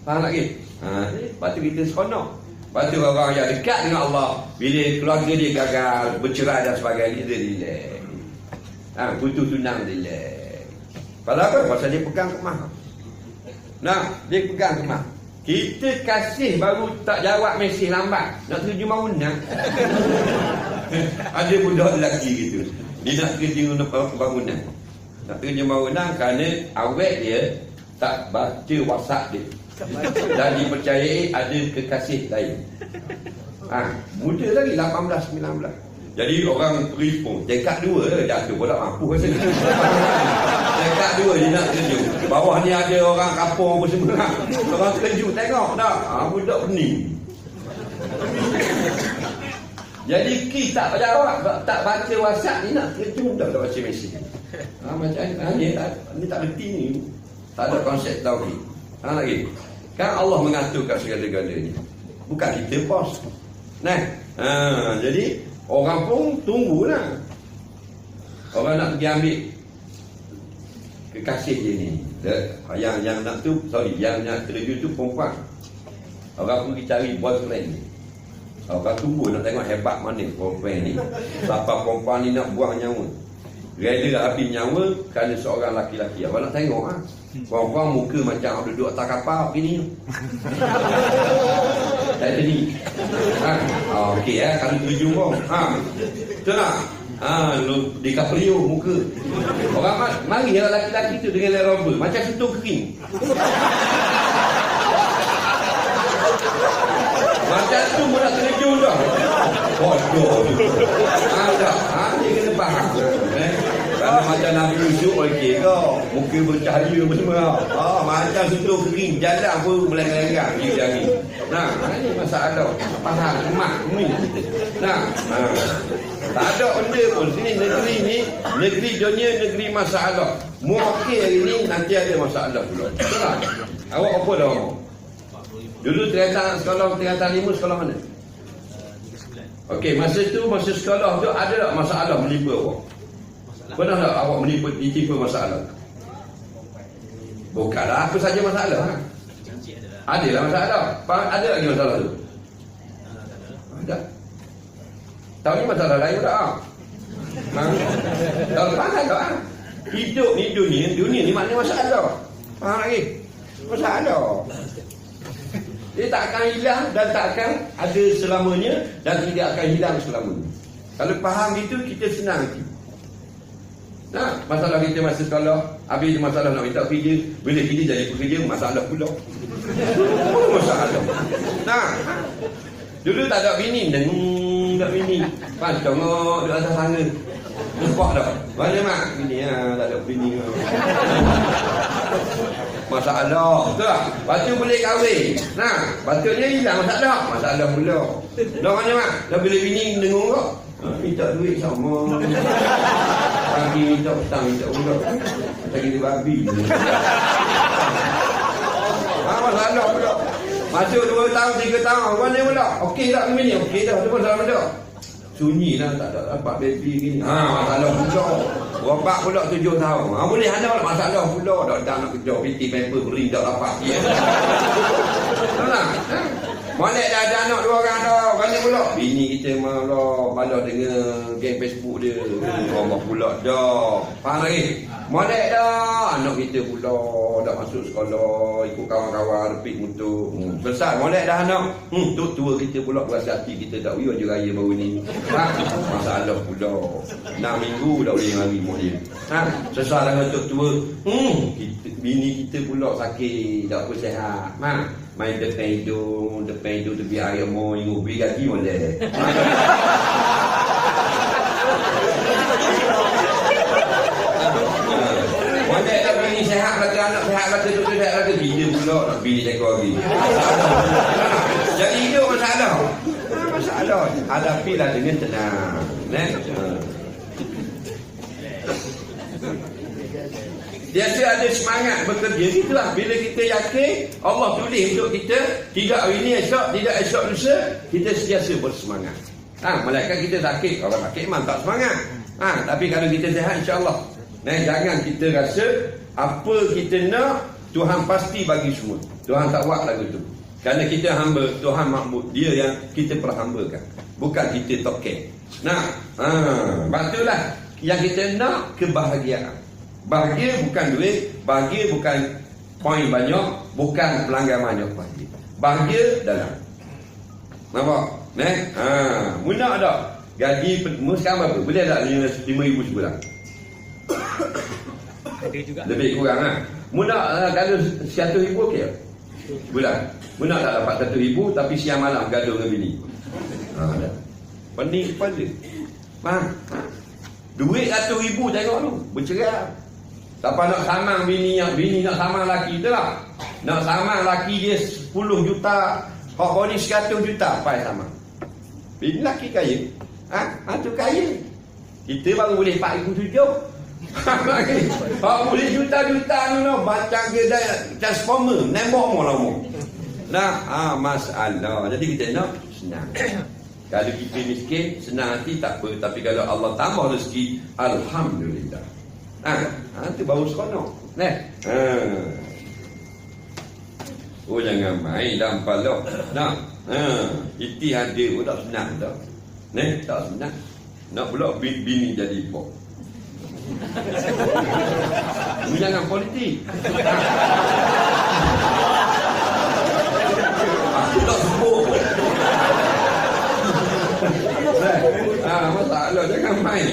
Faham lagi? Lepas tu kita seronok. Lepas tu orang yang dekat dengan Allah, bila keluarga dia gagal, bercerai dan sebagainya, dia relax. Putus tunang relax. Pasal apa? Pasal dia pegang kemah. Dia pegang kemah. Kita kasih baru tak jawab mesej lambat, nak terjun bangunan. Ada budak lelaki gitu, dia nak terjun bangunan. Nak terjun bangunan kerana awet dia tak baca WhatsApp dia dan dipercayai ada kekasih lain. Muda lagi 18, 19. Jadi orang telefon, dekat 2 jatuh pun tak mampu rasa. Dekat 2 dia nak terjun. Bawah ni ada orang kapur apa semua. Orang terjun tengok tak. Budak pening. Jadi ki tak jawab, tak baca WhatsApp ni nak terjun tak baca mesej. Macam ni tak reti ni. Tak ada konsep tauhid. Lagi. Kan Allah mengaturkan segala-galanya. Bukan kita bos. Jadi orang pun tunggulah. Orang nak pergi ambil kekasih dia ni. Yang nak tu, sorry, yang nak terjun tu perempuan. Orang pergi cari boyfriend ni. Orang tunggu nak tengok hebat mana perempuan ni. Sampai perempuan ni nak buang nyawa. Rela habis nyawa kerana seorang laki-laki. Abang nak tengok ha? Perempuan muka macam duduk atas kapal begini. Tak jadi. Okey kalau terjun pun. Betul tak? Di Caprio muka. Orang mari lelaki-lelaki tu dengan Land Rover macam sentuh kering. Macam tu pun nak terjun dah. Bodoh tu. Dia kena faham. Kalau macam Nabi Yusuf okey ke? Muka bercahaya semua. Macam sentuh kering. Jalan pun melenggang-lenggang dia jari. Ini masalah. Faham emak ni kita. Tak ada benda pun. Sini negeri ni, negeri dunia, negeri masalah. Mu okey hari ni, nanti ada masalah pula. Betul tak? Awak apa dah awak? Dulu tingkatan 5 sekolah mana? Okey, masa sekolah tu ada tak masalah menimpa awak? Pernah tak awak ditimpa masalah? Bukanlah apa saja masalah. Adalah masalah. Ada lagi masalah tu? Ada. Tahun ni masalah lain tak? Tahun lepas tak? Hidup ni dunia ni maknanya masalah. Faham lagi? Masalah. Dia tak akan hilang dan tak akan ada selamanya dan tidak akan hilang selamanya. Kalau faham itu, kita senang hati. Masalah kita masa sekolah, habis masalah nak minta kerja, bila kita jadi pekerja, masalah pula. Masalah. Dulu tak ada bini, tak bini. Pas tengok di atas sana. Nampak tak? Mana mak? Bini tak ada bini. Masalah. Betul tak? Lepas tu boleh kahwin. Patutnya hilang masalah. Masalah pula. Dah mana mak? Dah bila bini dengar kau? Minta duit sama. Pagi minta, petang minta pula. Macam kita babi. Masalah pula. Masuk 2 tahun, 3 tahun. Mana pula? Okey tak bini? Okey dah. Tu masalah pula. Sunyi lah, tak dapat baby gini. Masalah pula. Bapak pula 7 tahun. Boleh ada pula masalah pula. Dah nak kerja, PT pamper beri tak dapat. Tahu tak? Molek dah ada anak 2 orang dah. Kali pula bini kita malah balas dengan geng Facebook dia. Orang pula dah. Faham lagi? Molek dah anak kita pula dah masuk sekolah, ikut kawan-kawan repeat motor. Besar molek dah anak. Tua kita pula berasa hati kita tak wujud je raya baru ni. Masalah pula. 6 minggu dah boleh mari mak dia. Sesal dengan tua. Bini kita pula sakit, tak apa sihat. Main depan hidung tu biar air mau ingu beri gaji boleh. Boleh tak bini sehat kata anak sehat kata tu sehat kata bini pula nak bini jaga lagi. Jadi hidup masalah. Masalah hadapilah dengan tenang. Biasa ada semangat bekerja. Itulah bila kita yakin Allah tulis untuk kita, tidak hari ini esok, tidak esok lusa, kita sentiasa bersemangat. Malaikat kita sakit, orang sakit memang tak semangat. Tapi kalau kita sehat insya-Allah. Jangan kita rasa apa kita nak Tuhan pasti bagi semua. Tuhan tak buat lagu tu. Kerana kita hamba, Tuhan makmur, dia yang kita perhambakan. Bukan kita token. Batulah yang kita nak kebahagiaan. Bahagia bukan duit, bahagia bukan poin banyak, bukan pelanggan banyak. Bahagia dalam. Nampak? Munak tak? Gaji sekarang berapa? Boleh tak 5,000 sebulan? Lebih kurang Munak kalau 100,000 okey tak? Bulan. Munak tak dapat 100,000 tapi siang malam gaduh dengan bini. Pening kepala. Faham? Duit 100,000 tengok tu, bercerai. Siapa nak samang bini nak samang laki tu lah. Nak samang laki dia 10 juta, hak kau ni 100 juta, apa yang samang? Bini laki kaya. Tu kaya. Kita baru boleh 4,700. Hak boleh juta-juta ni noh, batang dia dah transformer, nembok mau lama. Masalah. Jadi kita nak senang. Kalau kita miskin, senang hati tak apa. Tapi kalau Allah tambah rezeki, alhamdulillah. Itu baru seronok. Oh, jangan main dalam kepala. Nah, iti hadir pun tak senang tau. Tak senang. Nak pula bini jadi pok. Jangan politik. Aku tak sebut. Masalah jangan main.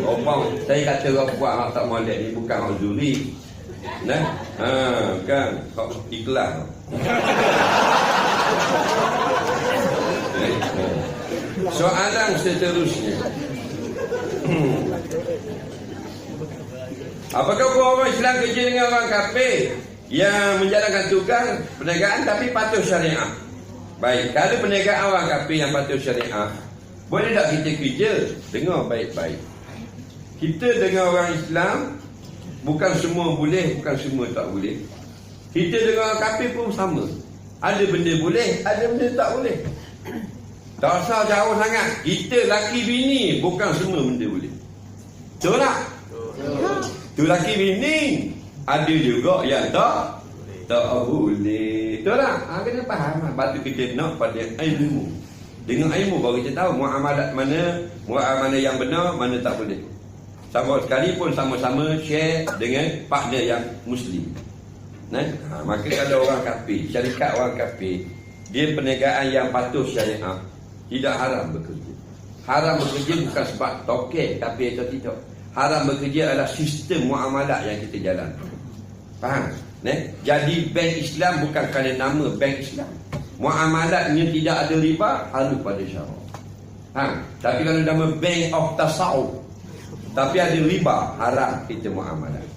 Orang saya kata orang buat tak molek ni bukan orang zuri. Kan kau ikhlas. Soalan seterusnya. Apakah orang Islam kerja dengan orang kafir yang menjalankan tugas perniagaan tapi patuh syariah? Baik, kalau perniagaan orang kafir yang patuh syariah, boleh tak kita kerja? Dengar baik-baik. Kita dengan orang Islam, bukan semua boleh, bukan semua tak boleh. Kita dengan orang kafir pun sama. Ada benda boleh, ada benda tak boleh. Tak usah jauh sangat. Kita laki bini, bukan semua benda boleh. Betul tak? Tu laki bini, ada juga yang tak boleh. Betul tak? Kena faham. Lepas tu kita nak pada ilmu. Dengan ilmu baru kita tahu muamalat mana yang benar, mana tak boleh. Sama sekali pun sama-sama share dengan partner yang Muslim. Maka kalau orang kafir, syarikat orang kafir, dia perniagaan yang patuh syariah, tidak haram bekerja. Haram bekerja bukan sebab tokek kafir atau tidak. Haram bekerja adalah sistem muamalat yang kita jalan. Faham? Jadi bank Islam bukan kerana nama bank Islam. Muamalatnya tidak ada riba, harus pada syarak. Tapi kalau nama bank of tasawuf, tapi ada riba, haram kita muamalat.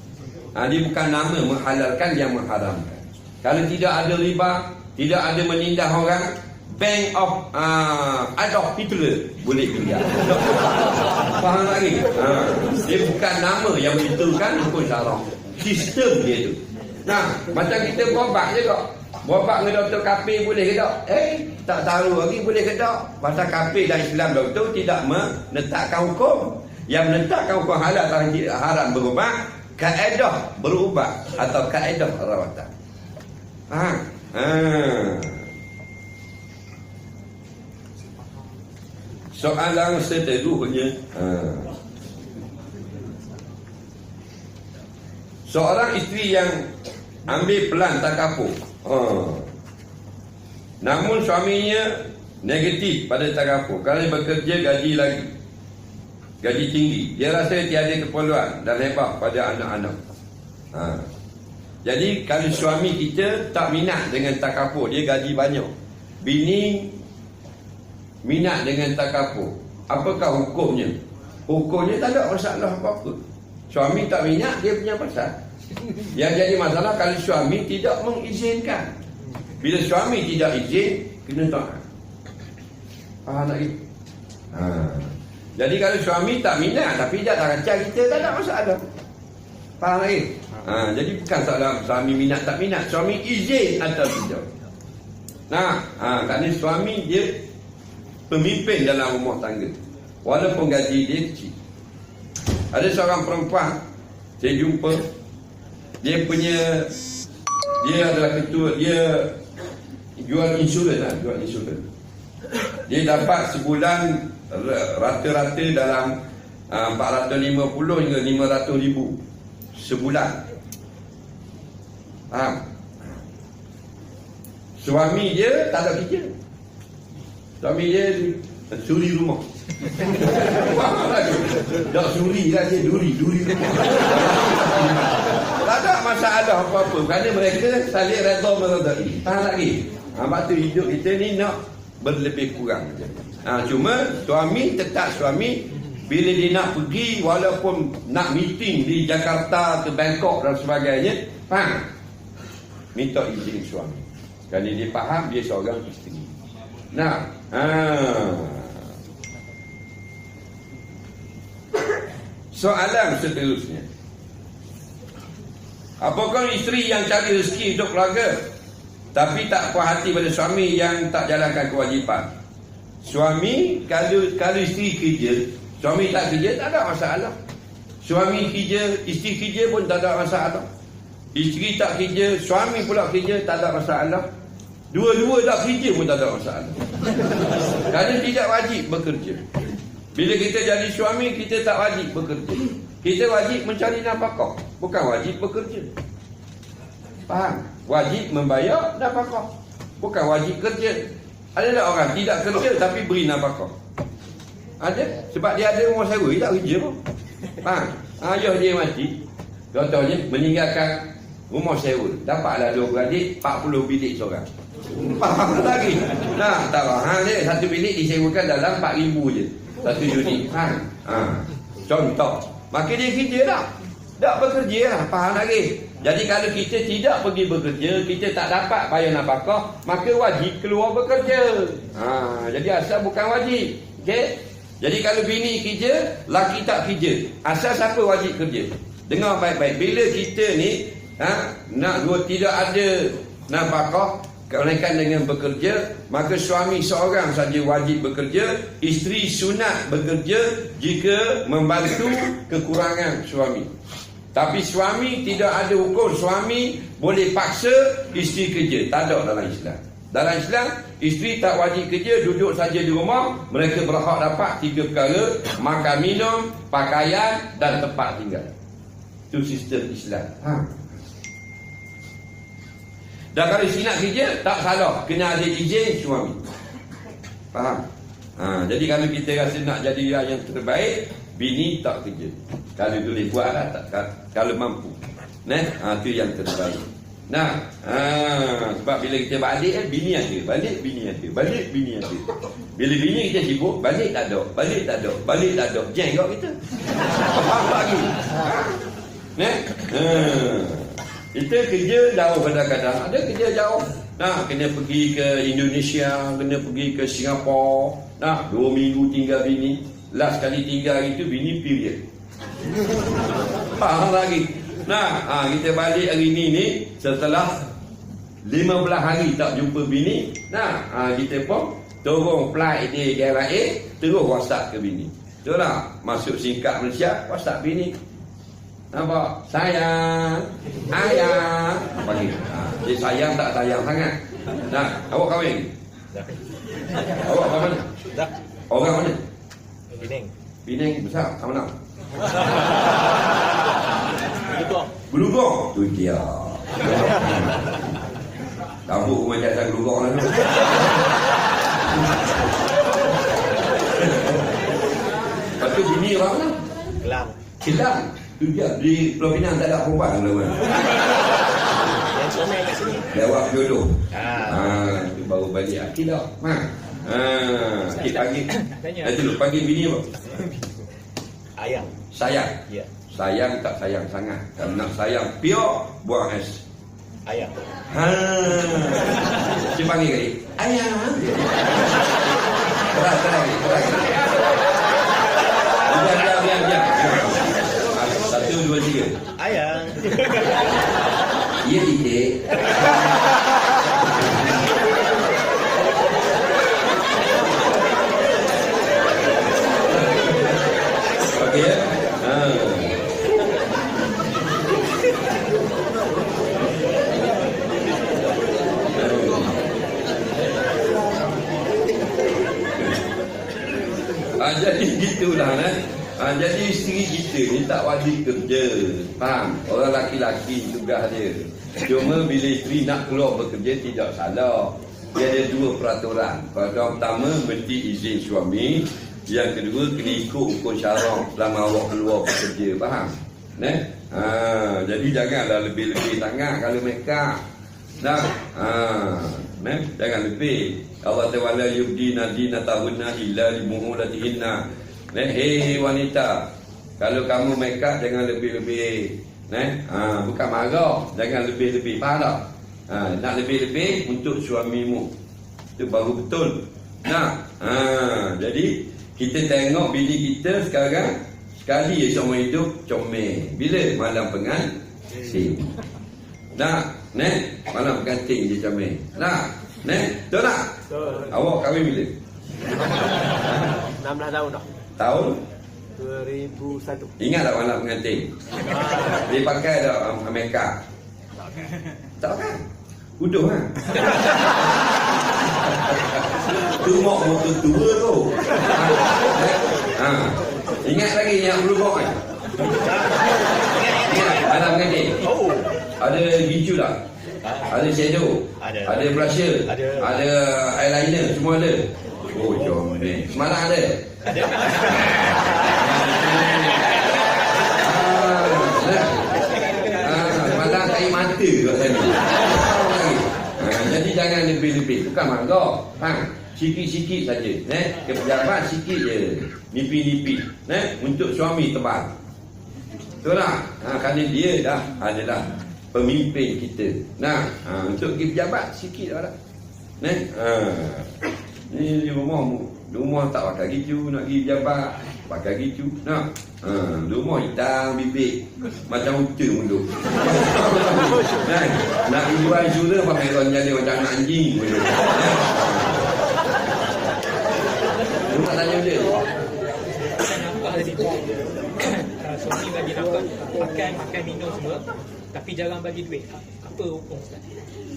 Dia bukan nama menghalalkan, yang mengharamkan. Kalau tidak ada riba, tidak ada menindas orang, bank of Adolf Hitler boleh pinjam. Faham lagi? Dia bukan nama yang menentukan hukum syarak. Sistem dia tu. Macam kita berobat je kok. Berobat dengan doktor kafir boleh ke tak? Tak tahu lagi boleh ke tak? Pasal kafir dan Islam doktor tidak menetapkan hukum. Yang menetapkan hukum halal atau haram berubat, kaedah berubat atau kaedah rawatan. Soalan seterusnya. Seorang isteri yang ambil pelan takaful, namun suaminya negatif pada takaful. Kalau bekerja gaji tinggi, dia rasa tiada keperluan dan hebat pada anak-anak. Jadi kalau suami kita tak minat dengan takaful, dia gaji banyak, bini minat dengan takaful, apakah hukumnya? Hukumnya tak ada masalah apa-apa. Suami tak minat, dia punya pasal. Yang jadi masalah kalau suami tidak mengizinkan. Bila suami tidak izin, kena taat. Faham lagi? Jadi kalau suami tak minat tapi dia tak kacau kita, tak ada masalah. Faham lagi? Jadi bukan soalan suami minat tak minat, suami izin atau tidak. Kerana suami dia pemimpin dalam rumah tangga, walaupun gaji dia kecil. Ada seorang perempuan saya jumpa, dia adalah ketua, dia jual insurans. Dia dapat sebulan rata-rata dalam 450 hingga 500 ribu sebulan. Suami dia tak ada kerja. Suami dia suri rumah. Tak suri lah dia, duri rumah. Tak ada masalah apa-apa, kerana mereka saling redha meredai. Faham lagi? Sebab tu hidup kita ni nak berlebih kurang. Cuma suami tetap suami. Bila dia nak pergi, walaupun nak meeting di Jakarta ke Bangkok dan sebagainya, faham? Minta izin suami, kerana dia faham dia seorang isteri. Soalan seterusnya, apakah isteri yang cari rezeki hidup keluarga tapi tak puas hati pada suami yang tak jalankan kewajipan? Suami kalau isteri kerja, suami tak kerja, tak ada masalah. Suami kerja, isteri kerja pun tak ada masalah. Isteri tak kerja, suami pula kerja, tak ada masalah. Dua-dua tak kerja pun tak ada masalah. Kerana tidak wajib bekerja. Bila kita jadi suami, kita tak wajib bekerja. Kita wajib mencari nafkah, bukan wajib bekerja. Faham? Wajib membayar nafkah, bukan wajib kerja. Ada tak orang tidak kerja tapi beri nafkah? Ada. Sebab dia ada rumah sewa, dia tak kerja pun. Faham? Ayah dia mati, contohnya meninggalkan rumah sewa, dapatlah 2 beradik, 40 bilik seorang. Faham lagi? Nah, tak faham dia. Satu bilik disewakan dalam 4,000 je. Satu unit. Contoh. Maka dia kerja tak? Tak bekerja lah. Faham lagi? Jadi kalau kita tidak pergi bekerja, kita tak dapat bayar nafkah, maka wajib keluar bekerja. Jadi asal bukan wajib. Okey? Jadi kalau bini kerja, laki tak kerja, asal siapa wajib kerja? Dengar baik-baik. Bila kita ni tidak ada nafkah, melainkan dengan bekerja, maka suami seorang saja wajib bekerja, isteri sunat bekerja jika membantu kekurangan suami. Tapi suami tidak ada hukum suami boleh paksa isteri kerja. Tak ada dalam Islam. Dalam Islam, isteri tak wajib kerja, duduk saja di rumah. Mereka berhak dapat 3 perkara: makan, minum, pakaian dan tempat tinggal. Itu sistem Islam. Dan kalau isteri nak kerja, tak salah, kena ada izin suami. Faham? Jadi kalau kita rasa nak jadi yang terbaik, bini tak kerja. Kalau boleh buat lah, kalau mampu. Itu yang terbaik. Sebab bila kita balik, bini ada. Balik, bini ada. Balik, bini ada. Bila bini kita sibuk, balik tak ada. Balik tak ada. Balik tak ada. Jeng kat kita. Faham lagi? Kita kerja jauh kadang-kadang. Ada kerja jauh. Kena pergi ke Indonesia, kena pergi ke Singapura. 2 minggu tinggal bini. Last kali tinggal itu bini period. Faham lagi? Kita balik hari ni setelah 15 hari tak jumpa bini. Kita pun turun flight di KLIA, terus WhatsApp ke bini. Betul tak? Masuk singkat Malaysia, WhatsApp bini. Nampak? Sayang, ayah. Panggil. Dia sayang tak sayang sangat. Awak kahwin? Dah. Awak orang mana? Dah. Orang mana? Penang. Penang besar, sama nak? Gelugong. Tu dia. Rambut macam saya gelugong lah tu. Lepas tu bini orang mana? Kelang. Kelang. Tu dia. Di Pulau Pinang tak ada perempuan lah. Yang comel kat sini. Lewat jodoh. Tu baru balik akil dah. Akil panggil. Nanti lu panggil bini apa? Ayang. Sayang. Ya. Sayang tak sayang sangat. Kalau nak sayang pure, buang S. Ayang. Dia panggil kali. Ayang. Keras lagi. Diam. 1, 2, 3. Ayang. Ya, titik. Okey ya? Jadi gitulah jadi isteri kita ni tak wajib kerja. Faham? Orang laki-laki tugas dia. Cuma bila isteri nak keluar bekerja tidak salah. Dia ada 2 peraturan. Peraturan pertama mesti izin suami. Yang kedua kena ikut hukum syarak selama awak keluar bekerja. Faham? Jadi janganlah lebih-lebih sangat kalau mereka. Jangan lebih. Allah Ta'ala yubdina dinatahunna illa limu'ulatihinna. Hei wanita, kalau kamu make up jangan lebih-lebih. Bukan marah, jangan lebih-lebih. Faham tak? Nak lebih-lebih untuk suamimu. Itu baru betul. Jadi kita tengok bini kita sekarang sekali seumur hidup comel. Bila? Malam pengantin. Malam pengantin dia comel. Betul tak? Betul. Awak kahwin bila? 16 tahun dah. Tahun? 2001. Ingat tak malam pengantin? Dia pakai tak make up? Tak kan? Uduh kan? Tu mak motor tua tu. Ha. Ingat lagi yang berubah kan? Ingat, anak mengaji. Oh. Ada gincu tak? Ada shadow, ada blusher, ada eyeliner, semua ada. Oh, jom ni. Semalam ada? Ada. Semalam air mata kat sana. Jadi jangan lebih-lebih. Bukan marah. Sikit-sikit saja. Pejabat sikit je. Nipis-nipis. Untuk suami tebal. Betul tak? Kerana dia dah adalah pemimpin kita. Untuk pergi pejabat sikit dah. Ni rumah tak pakai gitu, nak pergi pejabat pakai gitu. Rumah hitam bibik macam unta mulut. Nak jual insurans pakai orang jadi macam anak anjing mulut. Nak tanya dia. Nampak dari situ. Suami bagi nafkah, makan minum semua, tapi jarang bagi duit. Apa hukum Ustaz?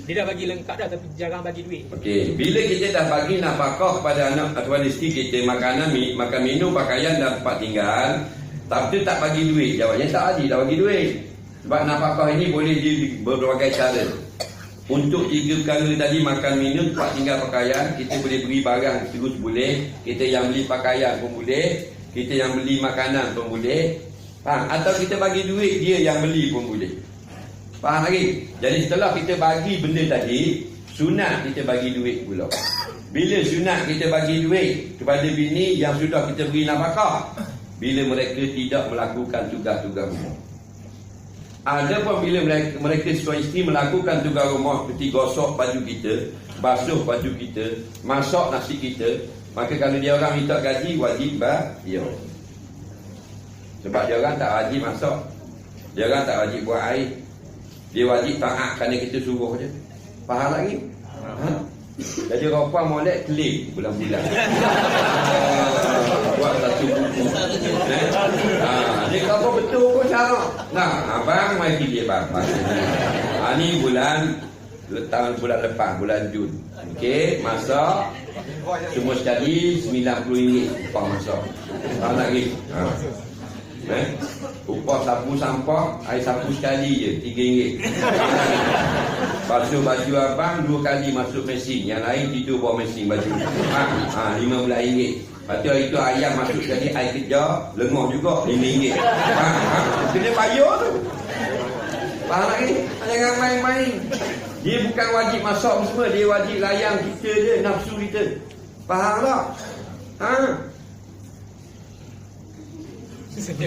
Dia dah bagi lengkap dah tapi jarang bagi duit. Okey, bila kita dah bagi nafkah kepada anak atau isteri kita, makanan, makan minum, pakaian dan tempat tinggal, tapi tak bagi duit, jawabnya tak adil, tak bagi duit. Sebab nafkah ini boleh di berbagai cara. Untuk 3 perkara tadi, makan minum, tempat tinggal, pakaian, kita boleh beri barang terus boleh, kita yang beli pakaian pun boleh, kita yang beli makanan pun boleh. Atau kita bagi duit, dia yang beli pun boleh. Faham lagi? Jadi setelah kita bagi benda tadi, sunat kita bagi duit pula. Bila sunat kita bagi duit kepada bini yang sudah kita beri nafkah, bila mereka tidak melakukan tugas-tugas rumah. Adapun bila mereka suami isteri melakukan tugas rumah seperti gosok baju kita, basuh baju kita, masak nasi kita, maka kalau dia orang minta gaji, wajib bayar. Sebab dia orang tak wajib masak, dia orang tak wajib buat air, dia wajib taat kerana kita suruh je. Faham lagi? Jadi rupa molek klik bulan-bulan. Buat satu buku. Dia kata betul pun cara. Abang mai pergi bang. Ni bulan bulan lepas, bulan Jun. Okey, masak semua sekali RM90 upah masak. Faham lagi? Upah sapu sampah, air sapu sekali je RM3. Basuh baju abang 2 kali masuk mesin, yang lain tidur bawah mesin baju. RM15. Lepas tu hari tu ayam masuk sekali, air kejar, lengoh juga RM5. Kena bayar tu. Faham lagi? Jangan main-main. Dia bukan wajib masak semua, dia wajib layan kita je, nafsu kita. Faham tak? Dia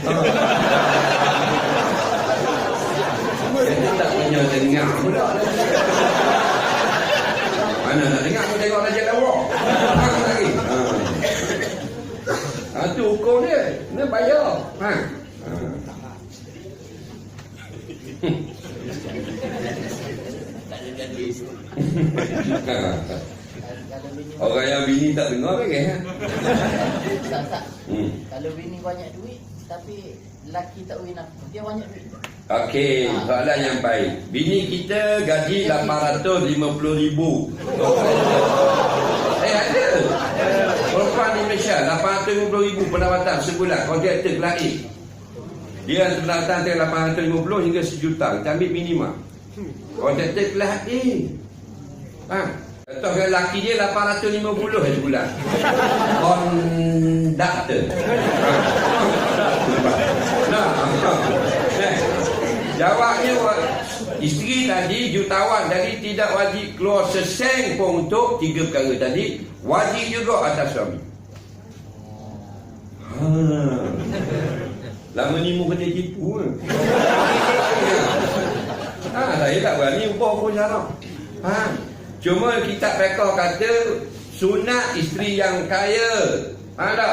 tak punya dengar pula. Mana nak dengar, aku tengok Raja Lawak. Lagi. Tu hukum dia. Kena bayar. Orang yang bini tak dengar lagi. Kalau bini banyak duit tapi lelaki tak beri nafkah, dia banyak duit. Okey, soalan yang baik. Bini kita gaji RM850,000. Ada. Perempuan di Malaysia RM850,000 pendapatan sebulan, kontraktor lain. Dia pendapatan antara RM850 hingga RM1,000,000. Kita ambil minimum. Kontraktor kelas A. Contoh kalau lelaki dia RM850 sebulan. Konduktor. Jawabnya, isteri tadi, jutawan tadi tidak wajib keluar seseng pun untuk 3 perkara tadi. Wajib juga atas suami. Lama ni mu kena tipu. Saya tak berani ubah pun cara. Cuma kitab fiqh kata sunat isteri yang kaya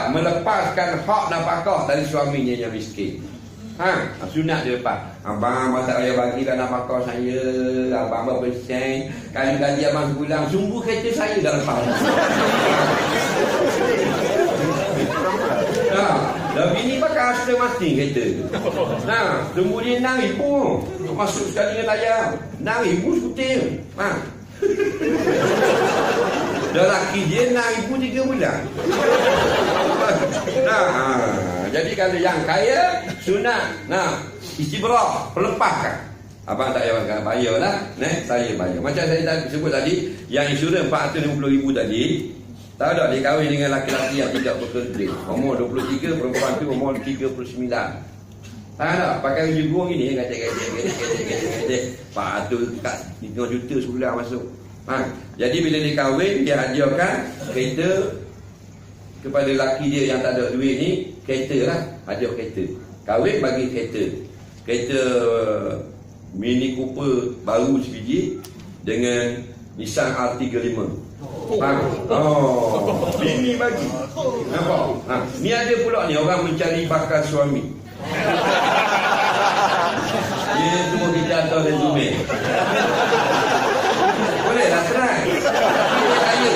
melepaskan hak nafkah dari suaminya yang miskin. Sunat dia lepas. Abang tak payah bagikan nafkah saya. Abang berapa sen, kali gaji abang sebulan, sungguh kereta saya dah lepas. Dan bini pakai hasta mati kereta. Sungguh dia RM6,000. masuk sekali dengan ayam. 6,000 skuter. Ha. Dah laki dia 6,000 3 bulan. Nah, jadi kalau yang kaya sunat, nah, istibrah, pelepaskan. Abang tak payah bayar lah, saya bayar. Macam saya sebut tadi, yang insurans 450,000 tadi, tahu tak dia kahwin dengan laki-laki yang tidak bekerja. Umur 23, perempuan tu umur 39. Tahu tak, pakai baju gurung ini, gadek. 400 juta sebulan masuk. Ha. Jadi bila dia kahwin, dia hadiahkan kereta kepada laki dia yang tak ada duit ni, kereta lah, hadiah kereta. Kahwin bagi kereta. Kereta Mini Cooper baru sebiji dengan Nissan R35. Faham? Oh, bini bagi. Nampak? Ha. Ni ada pula ni orang mencari bakal suami. Dia semua kita atas resume. Boleh lah try. Dia kaya.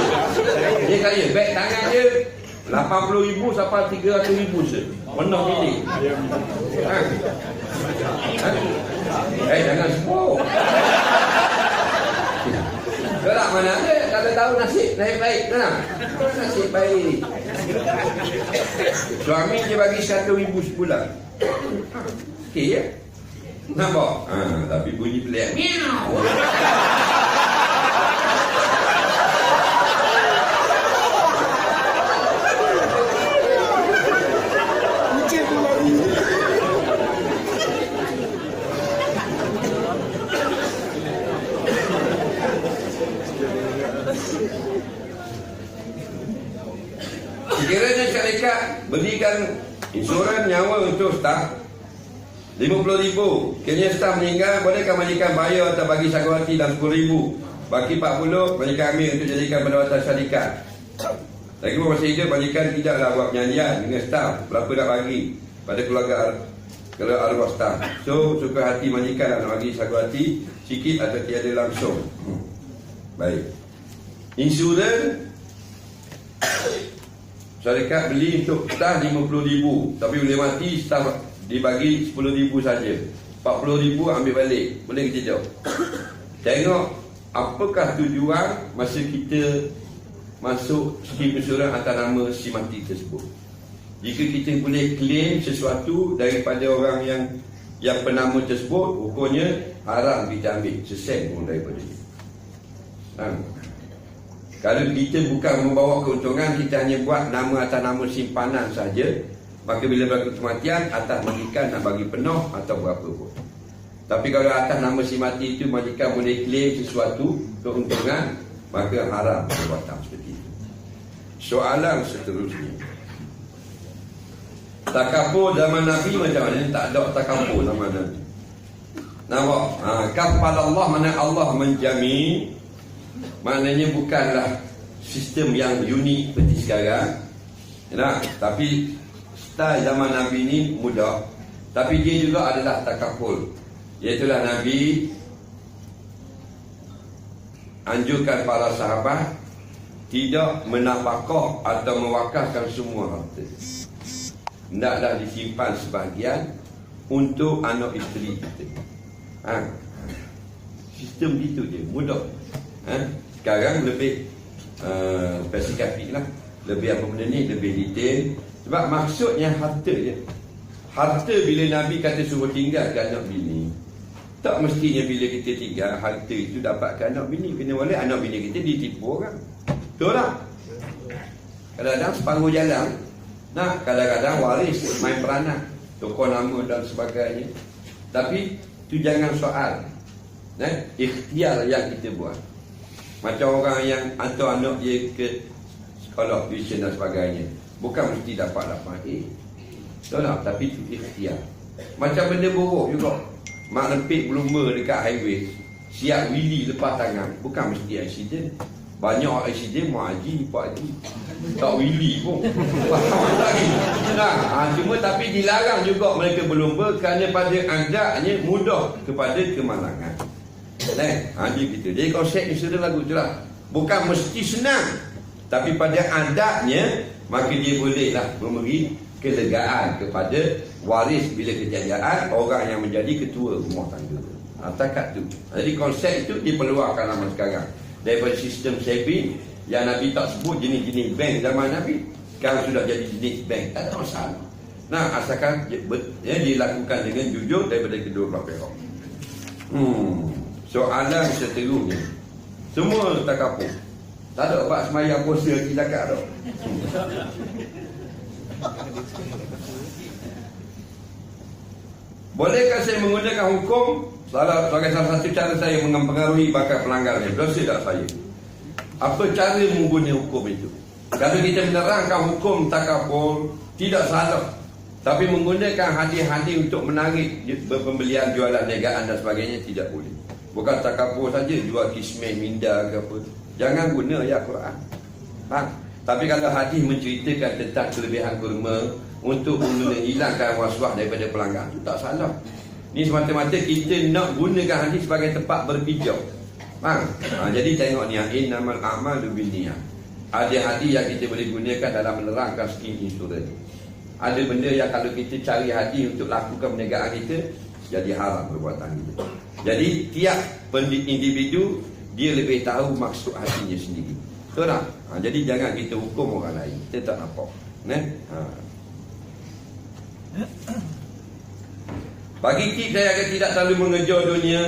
Dia kaya. Beg tangan dia 80,000 sampai 300,000 se. Penuh pilih. Ha. Ha? Jangan sepuluh. Tak mana ada. Kalau tahu nasib baik. Nasib baik. Suami dia bagi 100,000 sebulan. Okey ya? Nampak? Ha, tapi bunyi pelik. Miau. Sekiranya syarikat berikan insurans nyawa untuk staf 50,000, kiranya staf meninggal, bolehkah majikan bayar atau bagi sagawati dan 10,000? Bagi 40, majikan ambil untuk jadikan pendapatan syarikat. Lagi pun masa hidup, majikan tidaklah buat penyanjian dengan staf berapa nak bagi pada keluarga arwah staf. So, suka hati majikan nak bagi sagawati sikit atau tiada langsung. Baik. Insurans syarikat beli untuk staf 50,000, tapi boleh mati staf dibagi 10,000 saja. 40,000 ambil balik. Boleh kita jawab? Tengok apakah tujuan masa kita masuk skim insurans atas nama si mati tersebut. Jika kita boleh claim sesuatu daripada orang yang penama tersebut, hukumnya haram kita ambil sesen pun daripada dia. Kalau kita bukan membawa keuntungan, kita hanya buat nama atas nama simpanan saja, maka bila berlaku kematian, atas majikan nak bagi penuh atau berapa pun. Tapi kalau atas nama si mati itu majikan boleh claim sesuatu keuntungan, maka haram perbuatan seperti itu. Soalan seterusnya, takabur zaman Nabi macam mana? Tak ada takabur zaman Nabi. Nampak? Kafal Allah, mana Allah menjamin. Maknanya bukanlah sistem yang unik seperti sekarang. Tapi style zaman Nabi ini mudah. Tapi dia juga adalah takaful. Iaitulah Nabi anjurkan para sahabat tidak menafkah atau mewakafkan semua harta. Hendaklah disimpan sebahagian untuk anak isteri kita. Sistem gitu je, mudah. Sekarang lebih spesifik lah, lebih apa benda ni, lebih detail. Sebab maksudnya harta je. Harta bila Nabi kata suruh tinggal ke anak bini, tak mestinya bila kita tinggal harta itu dapat ke anak bini. Kena boleh anak bini kita ditipu orang. Betul tak? Kadang-kadang separuh jalan, kadang-kadang waris main peranan, tukar nama dan sebagainya. Tapi tu jangan soal, ikhtiar yang kita buat. Macam orang yang hantar anak dia ke sekolah tuition dan sebagainya, bukan mesti dapat 8A. Betul tak? Tapi itu ikhtiar. Macam benda buruk juga, mak lempit berlumba dekat highway, siap wheelie lepas tangan, bukan mesti accident. Banyak accident mak haji, pak haji tak wheelie pun. Cuma tapi dilarang juga mereka berlumba kerana pada adatnya mudah kepada kemalangan. Dia gitu. Jadi konsep ni sudah lagu tu lah. Bukan mesti senang, tapi pada adatnya maka dia bolehlah memberi kelegaan kepada waris bila kejayaan orang yang menjadi ketua rumah tangga. takat tu. Jadi konsep itu diperluaskan zaman sekarang. Daripada sistem saving yang Nabi tak sebut jenis-jenis bank zaman Nabi, sekarang sudah jadi jenis bank. Tak ada masalah. Nah, asalkan dilakukan dengan jujur daripada kedua belah pihak. Soalan seterusnya, semua takaful. Tak ada buat semayang puasa lagi zakat tak. Bolehkah saya menggunakan hukum sebagai salah satu cara saya mempengaruhi bakal pelanggaran? Dosa tak saya? Apa cara menggunakan hukum itu? Kalau kita menerangkan hukum takaful, tidak salah. Tapi menggunakan hadis-hadis untuk menarik pembelian jualan negaan dan sebagainya tidak boleh. Bukan takaful saja, jual kismeh, minda ke apa. Jangan guna ayat Quran. Tapi kalau hadis menceritakan tentang kelebihan kurma untuk menghilangkan was-was daripada pelanggan, itu tak salah. Ini semata-mata kita nak gunakan hadis sebagai tempat berpijak. Jadi tengok ni, innamal a'malu binniyat. Ada hadis yang kita boleh gunakan dalam menerangkan skim insurans. Ada benda yang kalau kita cari hadis untuk lakukan perniagaan kita, jadi haram perbuatan kita. Jadi tiap individu dia lebih tahu maksud hatinya sendiri. Betul tak? Jadi jangan kita hukum orang lain. Kita tak nampak. Bagi tip saya akan tidak terlalu mengejar dunia,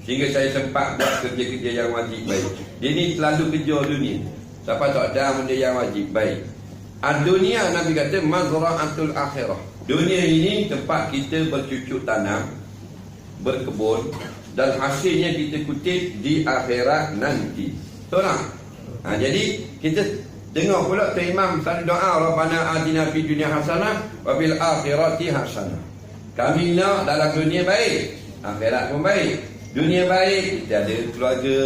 sehingga saya sempat buat kerja-kerja yang wajib baik. Dia ni terlalu kejar dunia. Siapa tak ada benda yang wajib baik. Dunia Nabi kata mazra'atul akhirah. Dunia ini tempat kita bercucuk tanam, berkebun, dan hasilnya kita kutip di akhirat nanti. Betul tak? Jadi kita dengar pula tu imam selalu doa, Rabbana atina fid dunya hasanah wa fil akhirati hasanah. Kami nak dalam dunia baik, akhirat pun baik. Dunia baik, kita ada keluarga,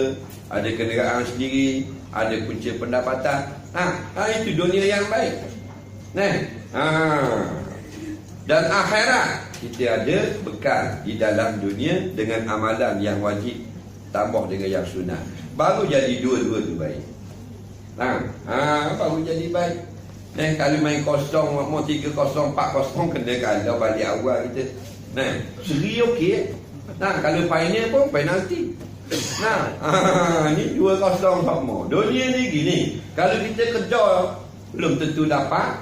ada kenderaan sendiri, ada punca pendapatan. Itu dunia yang baik. Dan akhirat kita ada bekal di dalam dunia dengan amalan yang wajib tambah dengan yang sunat. Baru jadi dua-dua tu baik. Baru jadi baik. Kalau main kosong, mau 3-0, 4-0, kena kalau balik awal kita. Seri okey. Kalau final pun penalti. Ni 2-0 sama. Dunia ni gini. Kalau kita kejar belum tentu dapat.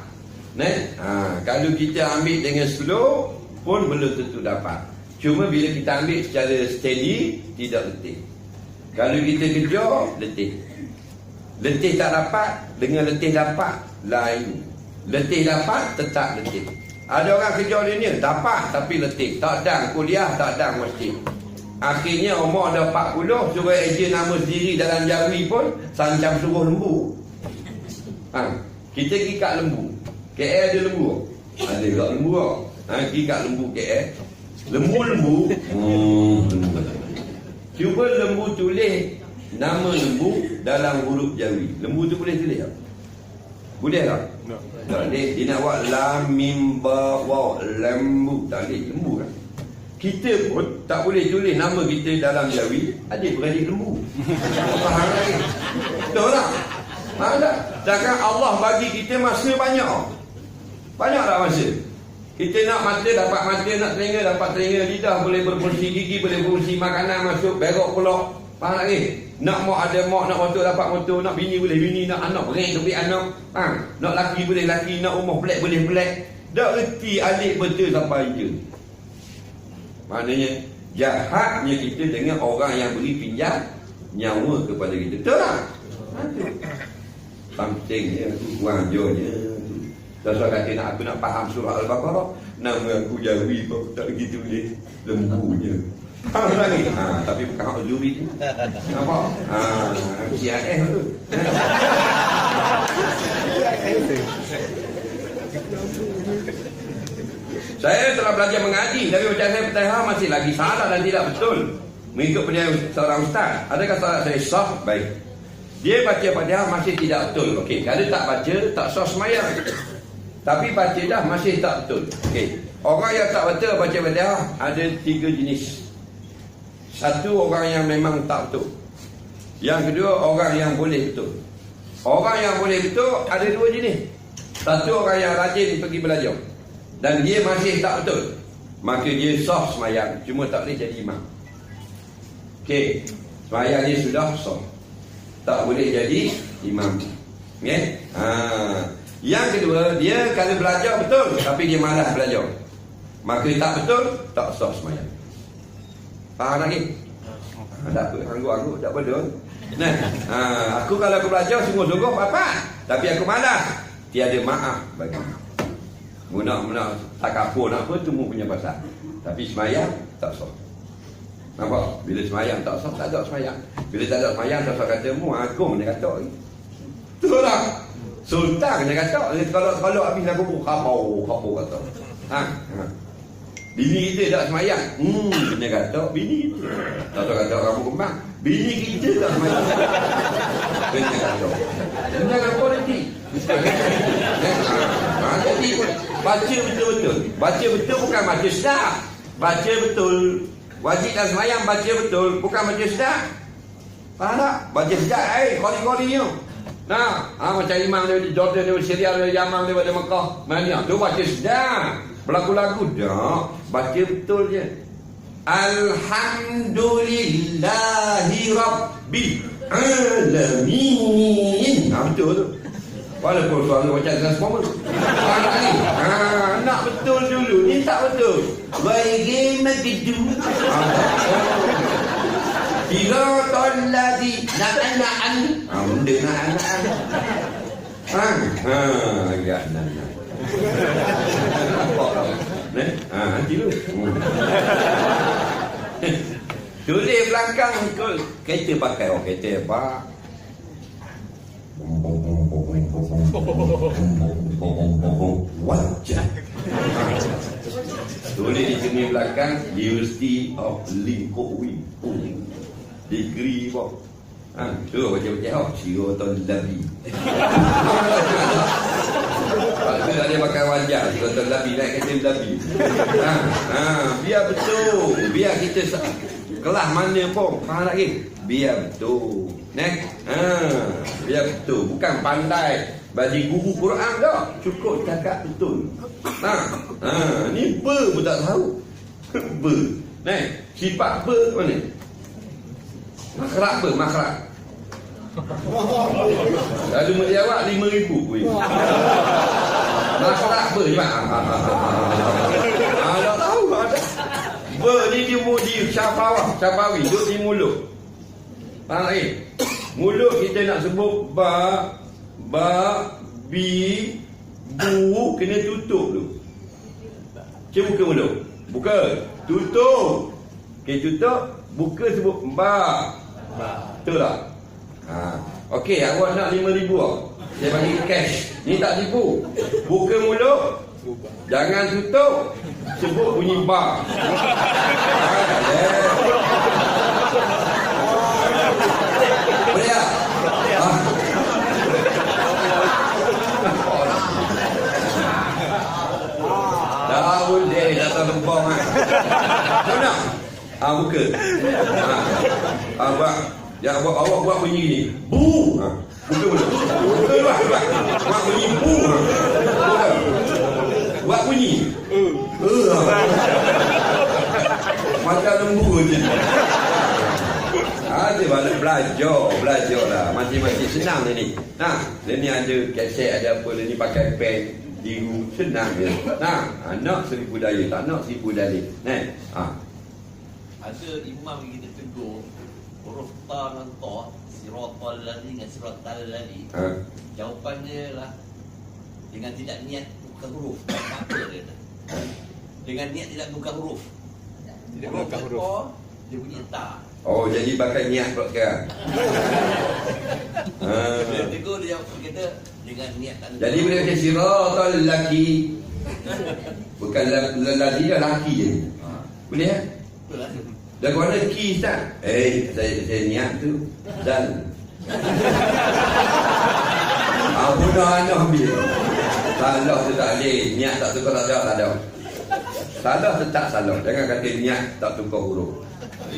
Kalau kita ambil dengan slow pun belum tentu dapat. Cuma bila kita ambil secara steady, tidak letih. Kalau kita kejar, letih. Letih tak dapat, dengan letih dapat, lain. Letih dapat, tetap letih. Ada orang kejar dunia, dapat tapi letih. Tak ada kuliah, tak ada masjid. Akhirnya umur dah 40, suruh ejen nama sendiri dalam jawi pun sancam suruh lembu. Kita pergi kat lembu. KL ada lembu. Ada kat lembu. Pergi kat lembu KL. Lembu-lembu. Cuba lembu tulis nama lembu dalam huruf jawi. Lembu tu boleh tulis tak? Boleh tak? Tak boleh. Dia nak buat lam mim ba waw, lembu. Tak boleh. Lembu kan? Kita pun tak boleh tulis nama kita dalam jawi adik-beradik lembu. Faham lagi? Betul tak? Sedangkan Allah bagi kita masa banyak. Banyak tak masa? Kita nak mata, dapat mata, nak telinga, dapat telinga, lidah boleh berfungsi, gigi boleh berfungsi, makanan masuk, berok pulak. Faham lagi? Nak mak ada mak, nak motor dapat motor, nak bini boleh bini, nak anak boleh tapi anak. Nak laki boleh laki, nak rumah pelak boleh pelak. Tak erti alik betul sampai je. Maknanya jahatnya kita dengan orang yang beri pinjam nyawa kepada kita. Betul tak? Somethingnya, wajarnya. Sesuatu kata aku nak faham surah Al-Baqarah, nama aku jawi kok tak begitu boleh lembunya. Faham lagi? Tapi bukan hak juri ni. Nampak? CIS tu. Saya telah belajar mengaji, tapi macam saya Fatihah masih lagi salah dan tidak betul mengikut pendidikan seorang ustaz. Adakah salah saya sah? Baik. Dia baca Fatihah masih tidak betul. Okey, kalau tak baca tak sah sembahyang. Tapi baca dah masih tak betul. Okey. Orang yang tak betul baca Fatihah ada 3 jenis. Satu, orang yang memang tak betul. Yang kedua, orang yang boleh betul. Orang yang boleh betul ada 2 jenis. Satu, orang yang rajin pergi belajar dan dia masih tak betul. maka dia sah semayang, cuma tak boleh jadi imam. Okey, semayang dia sudah sah, tak boleh jadi imam. Okey? Yang kedua, dia kalau belajar betul tapi dia malas belajar, maka tak betul, tak sah semayang. Faham lagi? Tak apa, angguk-angguk tak betul. Nah, aku kalau aku belajar sungguh-sungguh apa, tapi aku malas, tiada maaf bagi. Nak tak kapur nak apa tu mu punya pasal. Tapi semayang tak sah. Nampak? Bila semayang tak sah, tak ada semayang. Bila tak ada semayang, tak sah kata mu agung dia kata. Betul tak? Sultan dia kata. Kalau habis aku pun kapau kata. Bini kita tak semayang. Dia kata bini kita. Tak tahu kata kamu kembang. Bini kita tak semayang. Dia kata. Jangan politik. Jadi baca betul-betul. Baca betul bukan baca sedap. Baca betul. Wajib dan semayang baca betul, bukan baca sedap. Faham tak? Baca sedap, koli-kolinya. Nah, macam imam dari Jordan, dari Syria, dari Yaman, daripada Mekah, mana tu baca sedap. Berlagu-lagu dah, baca betul je. Alhamdulillahi Rabbil Alamin. Betul tu. Walaupun suara macam transformer. Nak betul dulu. Ni tak betul. Bagaimana gitu? Siratal ladzi na'an. Benda na'an. Agak na'an. Nampak tak? Nanti dulu. Tulis belakang kereta pakai. Kereta apa? Wajah. Tulis di sini belakang University of Lincoln. Degree apa? Tu baca-baca Siratal Ladzi. Kalau tak dia pakai wajah Siratal Ladzi, naik kereta Ladzi. Biar betul. Biar kita kelas mana pun, faham tak ke? Biar betul. Biar betul. Bukan pandai bagi guru Quran dah. Cukup cakap betul. Ni ber pun tak tahu. Ber. Sifat ber mana? Makrak ber, makrak. Lalu menjawab 5,000 weh. Makrak ber je mak. Tak tahu ada. Ber ni dia di Syafawi, duduk di mulut. Faham tak? Mulut kita nak sebut ba, bi, bu, kena tutup tu. Cuba buka mulut. Buka. Tutup. Okay, tutup. Buka sebut ba. Betul tak? Okey, awak nak 5,000 lah. Saya bagi cash. Ni tak tipu. Buka mulut. Jangan tutup. Sebut bunyi ba. Boleh tak? Dah boleh. Dah tak lempang kan? Mana? Buka. Awak buat bunyi ni. Bu. Buka mulut. Buka luar. Buat bunyi bu. Buka. Buat bunyi. Macam lembu je. Ada balik belajar lah. Masing-masing senang ni. Dia ni ada kaset, ada apa. Dia ni pakai pen. Tiru. Senang je. Nak seribu daya. Tak nak seribu daya. Ada imam yang kita tegur huruf ta dan ta, siratal ladzi dengan siratal ladzi. Jawapan dia lah dengan tidak niat bukan huruf. Apa dia kata? Dengan niat tidak bukan huruf. Tidak bukan huruf. Dia bunyi ta. Oh, jadi pakai niat pula sekarang. Dia tegur dia kata dengan niat tak. Jadi bila kata siratal laki, bukan ladzi dah laki je. Boleh tak? Betul lah. Dah kau ada key tak? Saya niat tu. Dan apa dah anak ambil. Salah tu tak boleh. Niat tak tukar tak ada. Salah tetap salah. Jangan kata niat tak tukar huruf.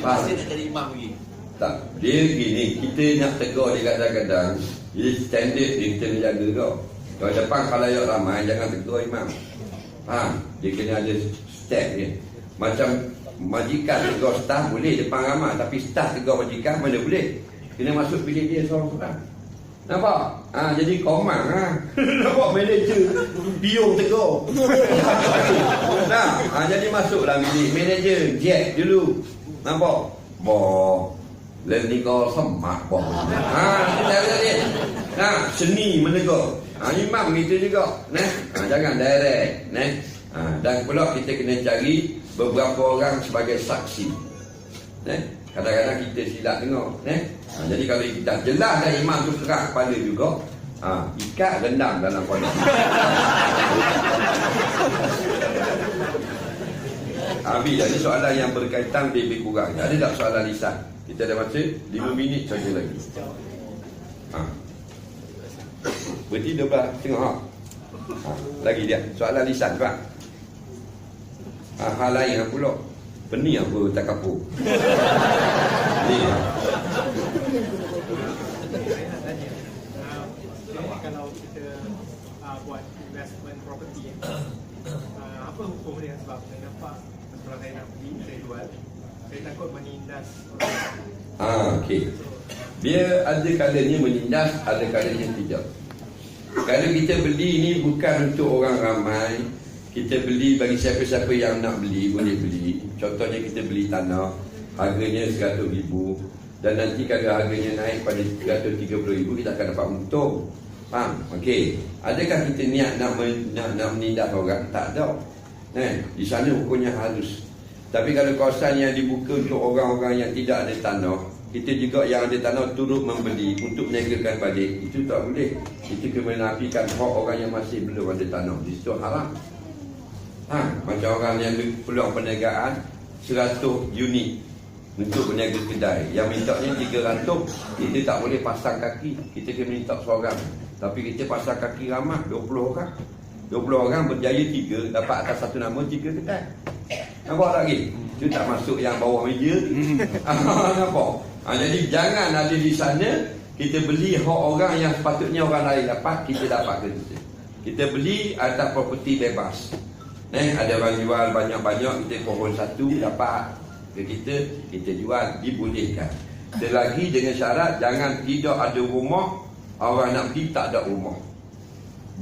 Masih nak jadi imam lagi. Tak. Dia gini. Kita nak tegur dia kadang-kadang. Jadi standard dia kita nak jaga kau. Kalau depan khalayak ramai, jangan tegur imam. Dia kena ada step dia. Macam majikan tegur staff boleh depan ramai, tapi staff tegur majikan mana boleh. Kena masuk bilik dia seorang-seorang. Nampak? Jadi komang nampak manager biung tegur. Jadi masuklah bilik manager, jet dulu. Nampak? Boh, learning kau semak boh. Seni menegur. Imam gitu juga. Jangan direct. Dan pula kita kena cari beberapa orang sebagai saksi. Kadang-kadang kita silap tengok. Jadi kalau dah jelas dah imam tu kerak kepala juga, ikat rendam dalam pondok. Habis jadi soalan yang berkaitan lebih kurang. Ada tak soalan lisan? Kita ada masa 5 minit saja lagi. Berarti 12 tengok. Lagi dia soalan lisan pak. Hal lain pula. Pening apa tak kapur. Ni. Kalau kita buat investment property, apa hukum dia? Sebab saya nampak setelah saya nak beli, saya jual, saya takut menindas orang. Okey. Dia ada kalanya menindas, ada kalanya tidak. Kalau kita beli ni bukan untuk orang ramai, kita beli bagi siapa-siapa yang nak beli, boleh beli. Contohnya kita beli tanah, harganya RM100,000, dan nanti kalau harganya naik pada RM330,000, kita akan dapat untung. Faham? Okey. Adakah kita niat nak menindas orang? Tak ada. Di sana hukumnya harus. Tapi kalau kawasan yang dibuka untuk orang-orang yang tidak ada tanah, kita juga yang ada tanah turut membeli untuk meniagakan balik, itu tak boleh. Itu kena menafikan hak orang yang masih belum ada tanah. Di situ haram. Macam orang yang peluang perniagaan 100 unit untuk berniaga kedai, yang mintanya 300, kita tak boleh pasang kaki, kita kena minta seorang. Tapi kita pasang kaki ramah 20 orang. 20 orang berjaya 3, dapat atas satu nama 3 kedai. Nampak lagi? Itu tak masuk yang bawah meja. Nampak? Jadi jangan ada di sana kita beli hak orang yang sepatutnya orang lain dapat, kita dapatkan kita. Kita beli atas properti bebas. Ada orang jual banyak-banyak, kita pohon satu dapat ke kita jual, dibolehkan. Selagi dengan syarat jangan tidak ada rumah, orang nak beli tak ada rumah.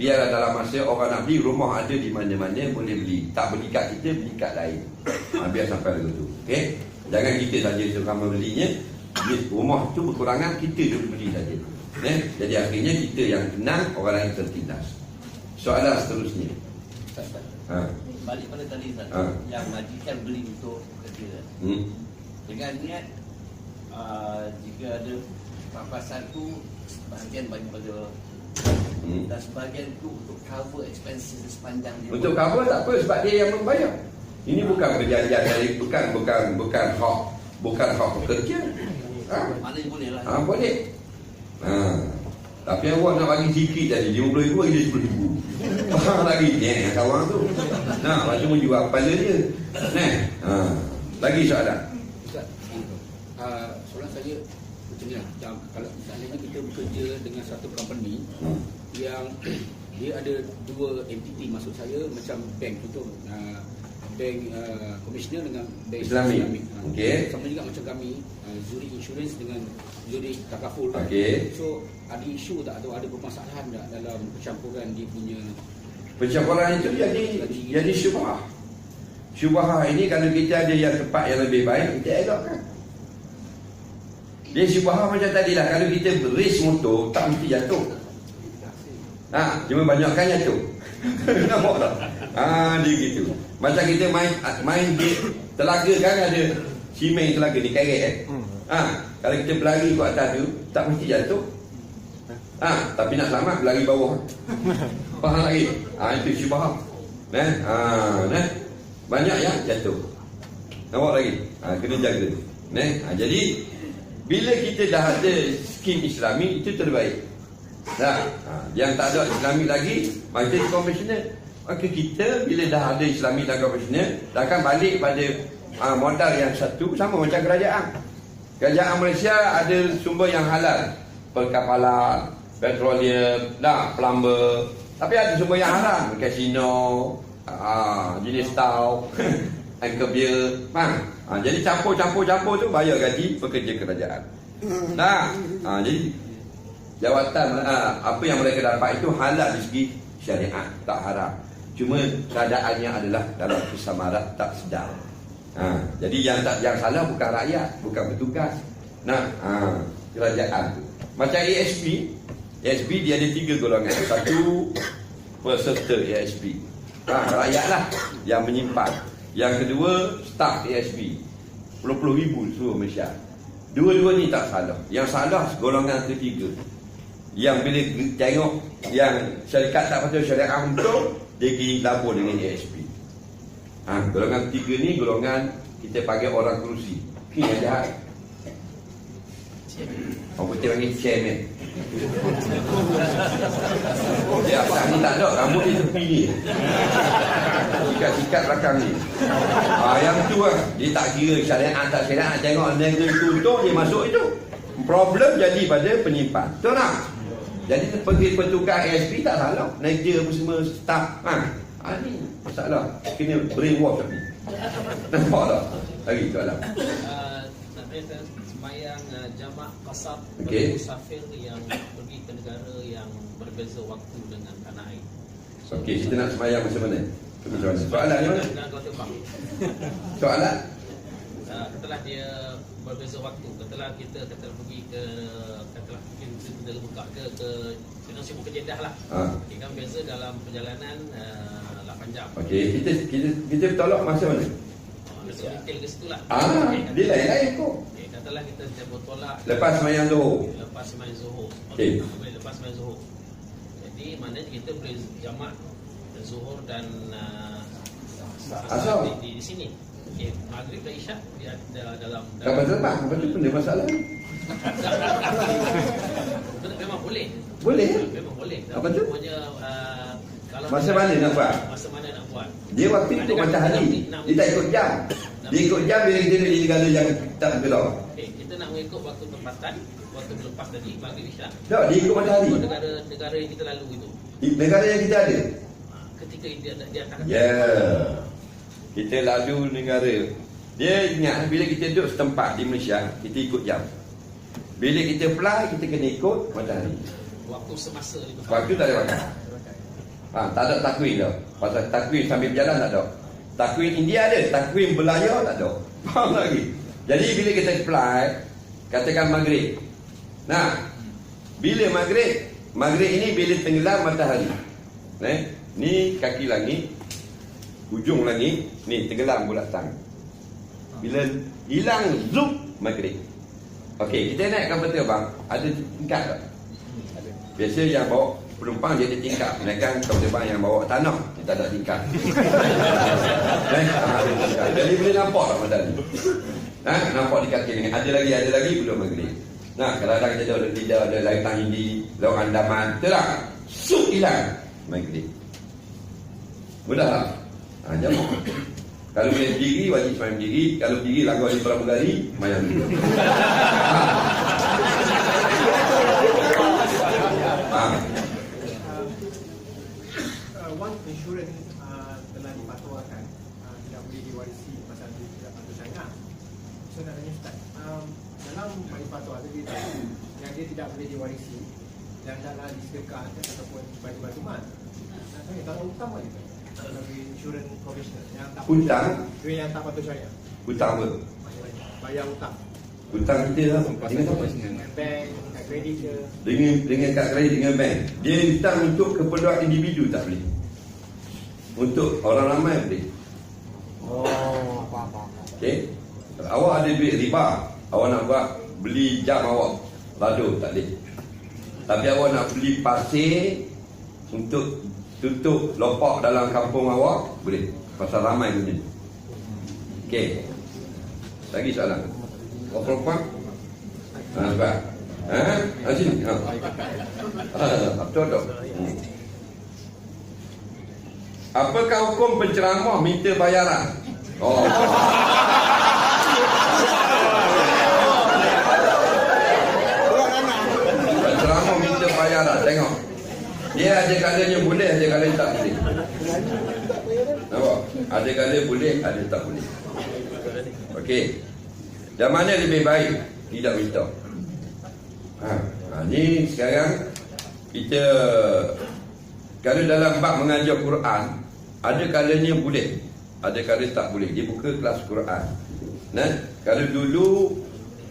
Biarlah dalam masa orang nak beli, rumah ada di mana-mana, boleh beli. Tak beli kat kita, beli kat lain. Biar sampai lagu tu. Okey? Jangan kita saja seorang membelinya. Rumah tu berkurangan, kita dulu beli saja. Jadi akhirnya kita yang tenang, orang lain tertindas. Soalan seterusnya. Balik pada tadi yang majikan beli untuk kerja dengan niat jika ada papasan tu sebahagian bagi pada dan sebahagian tu untuk cover expenses sepanjang dia. Untuk cover tak apa, sebab dia yang membayar. Ini bukan perjanjian dari bukan hak pekerja. Maknanya boleh lah. Boleh. Tapi awak nak bagi sikit tadi, RM50,000 dia RM10,000. Lagi kawan tu. Lepas tu menjual kepala dia. Lagi soalan. Ustaz, soalan saya macam ni lah. Kalau misalnya kita bekerja dengan satu company yang dia ada dua entiti, maksud saya macam bank, contoh bank komisioner dengan bank Islamic. Okey. Sama juga macam kami Zurich Insurance dengan Zurich Takaful. Okey. So ada isu tak atau ada permasalahan tak dalam pencampuran dia punya? Pencampuran itu jadi syubhah. Syubhah ini kalau kita ada yang tepat yang lebih baik, kita elakkan. Dia syubhah macam tadilah, kalau kita race motor tak mesti jatuh. Cuma banyakkan jatuh. Nampak tak? Dia gitu. Macam kita main di telaga kan, ada simeng telaga di kerek kalau kita berlari ke atas tu tak mesti jatuh. Tapi nak selamat berlari bawah. Faham lagi? Itu syubhah. Banyak yang jatuh. Nampak lagi? Kena jaga. Jadi bila kita dah ada skim Islami, itu terbaik. Yang tak ada Islami lagi, macam komisioner. Maka kita bila dah ada Islami dan komisioner, dah akan balik pada modal yang satu, sama macam kerajaan. Kerajaan Malaysia ada sumber yang halal, perkapalan, petroleum, plumber. Tapi ada sumber yang haram, kasino, jenis tau. anchor beer, faham? Jadi campur tu bayar gaji pekerja kerajaan. Nah, jadi jawatan apa yang mereka dapat itu halal di segi syariat, tak haram. Cuma keadaannya adalah dalam kesamaran tak sedar. Jadi yang salah bukan rakyat, bukan petugas. Nah, kerajaan tu. Macam ASP dia ada 3 golongan. Satu, peserta ASP. Rakyatlah yang menyimpan. Yang kedua, staf ASP. Puluh-puluh ribu seluruh Malaysia. Dua-dua ni tak salah. Yang salah golongan ketiga. Yang bila tengok yang syarikat tak patut syariah untuk, dia pergi labur dengan ASP. Golongan ketiga ni golongan kita panggil orang kerusi. Ni yang jahat. Orang putih panggil chairman. Dia atas ni tak ada, rambut di tepi ni. Sikat-sikat belakang ni. Yang tu lah, dia tak kira syariat tak syariat, tengok negara tutup, dia masuk itu. Problem jadi pada penyimpan. Betul tak? Jadi pergi petugas ASP tak salah. Naija apa semua, staff. Ni masalah. Kena brainwash ni. Nampak tak? Lagi soalan. Sembahyang jamak qasar Okey. musafir yang pergi ke negara yang berbeza waktu dengan tanah air. Okey, kita nak sembahyang macam mana? Soalan ni mana? Dengan kau tembak. Soalan? Katalah dia berbeza waktu. Katalah kita pergi ke negara buka ke Kena sibuk ke Jeddah lah. Okey, kan beza dalam perjalanan 8 jam. Okey, kita bertolak masa mana? Detail ke situ lah. Dia lain-lain kok. Katalah kita bertolak Lepas sembahyang Zuhur. Lepas sembahyang Zuhur. Okey. Lepas sembahyang Zuhur. Jadi maknanya kita boleh jamak Zuhur dan Asar di sini. Okey, Maghrib dan Isyak dia dalam Kapan terbang? Kapan tu pun dia masalah. Memang boleh. Boleh? Memang boleh. Apa tu? Pokoknya kalau Masa mana nak buat? Masa mana nak buat? Dia waktu ikut matahari. Dia tak ikut jam. Dia ikut jam bila kita di negara yang tak bergerak. Okey, kita nak mengikut waktu tempatan, waktu berlepas tadi Maghrib Isyak. Tak, dia ikut matahari. Negara yang kita lalu itu. Negara yang kita ada. Ketika dia akan Kita lalu negara. Dia ingat bila kita duduk setempat di Malaysia, kita ikut jam. Bila kita fly, kita kena ikut matahari. Waktu semasa itu. Waktu tak ada waktu. Tak ada takwim dah. Pasal takwim sambil berjalan tak ada. Takwim India ada, takwim belayar tak ada. Faham lagi? Jadi bila kita fly, katakan Maghrib. Nah, bila Maghrib ini bila tenggelam matahari. Ni kaki langit, ujung langit, ni tenggelam bulatan. Bila hilang zoom Maghrib. Okey, kita naik kapal terbang, ada tingkat tak? Biasa yang bawa penumpang dia ada tingkat. Naikkan kapal terbang yang bawa tanah, kita ada tingkat. Jadi boleh nampak tak matahari? Nampak di kaki ni. Ada lagi belum Maghrib. Kadang-kadang kita ada lautan Hindi, laut Andaman, betul tak? Sup hilang Maghrib. Mudah tak? Jamak. Kalau boleh berdiri, wajib sembahyang berdiri. Kalau berdiri, lagu wajib pramugari, sembahyang dulu. Wang insurans telah dipatuakan tidak boleh diwarisi pasal dia tidak patut syariah. So nak tanya Ustaz, dalam fatwa tadi yang dia tidak boleh diwarisi dan taklah disedekahkan ataupun bagi bantuan. Nak tanya kalau hutang boleh tak? Bagi insurans profesional yang tak Hutang? yang tak patut syariah. Hutang apa? Bayar hutang. Hutang kita lah. Dengan apa? Bank, kad kredit ke. Dengan kad kredit, dengan bank. Dia hutang untuk keperluan individu tak boleh. Untuk orang ramai boleh. Okey. Awak ada duit riba, awak nak buat beli jam awak lado tak boleh. Tapi awak nak beli pasir untuk tutup lopak dalam kampung awak boleh. Pasal ramai punya. Okey. Lagi soalan. Orang perempuan? Sebab sini. Betul tak? Apakah hukum penceramah minta bayaran? Penceramah minta bayaran. Tengok. Dia ada kalanya boleh, ada kalanya tak boleh. Nampak? Ada kala boleh, ada tak boleh. Okey. Dan mana lebih baik? Tidak minta. Ni sekarang kita kalau dalam bab mengajar Quran, ada kalanya boleh, ada kala tak boleh. Dia buka kelas Quran. Nah, kalau dulu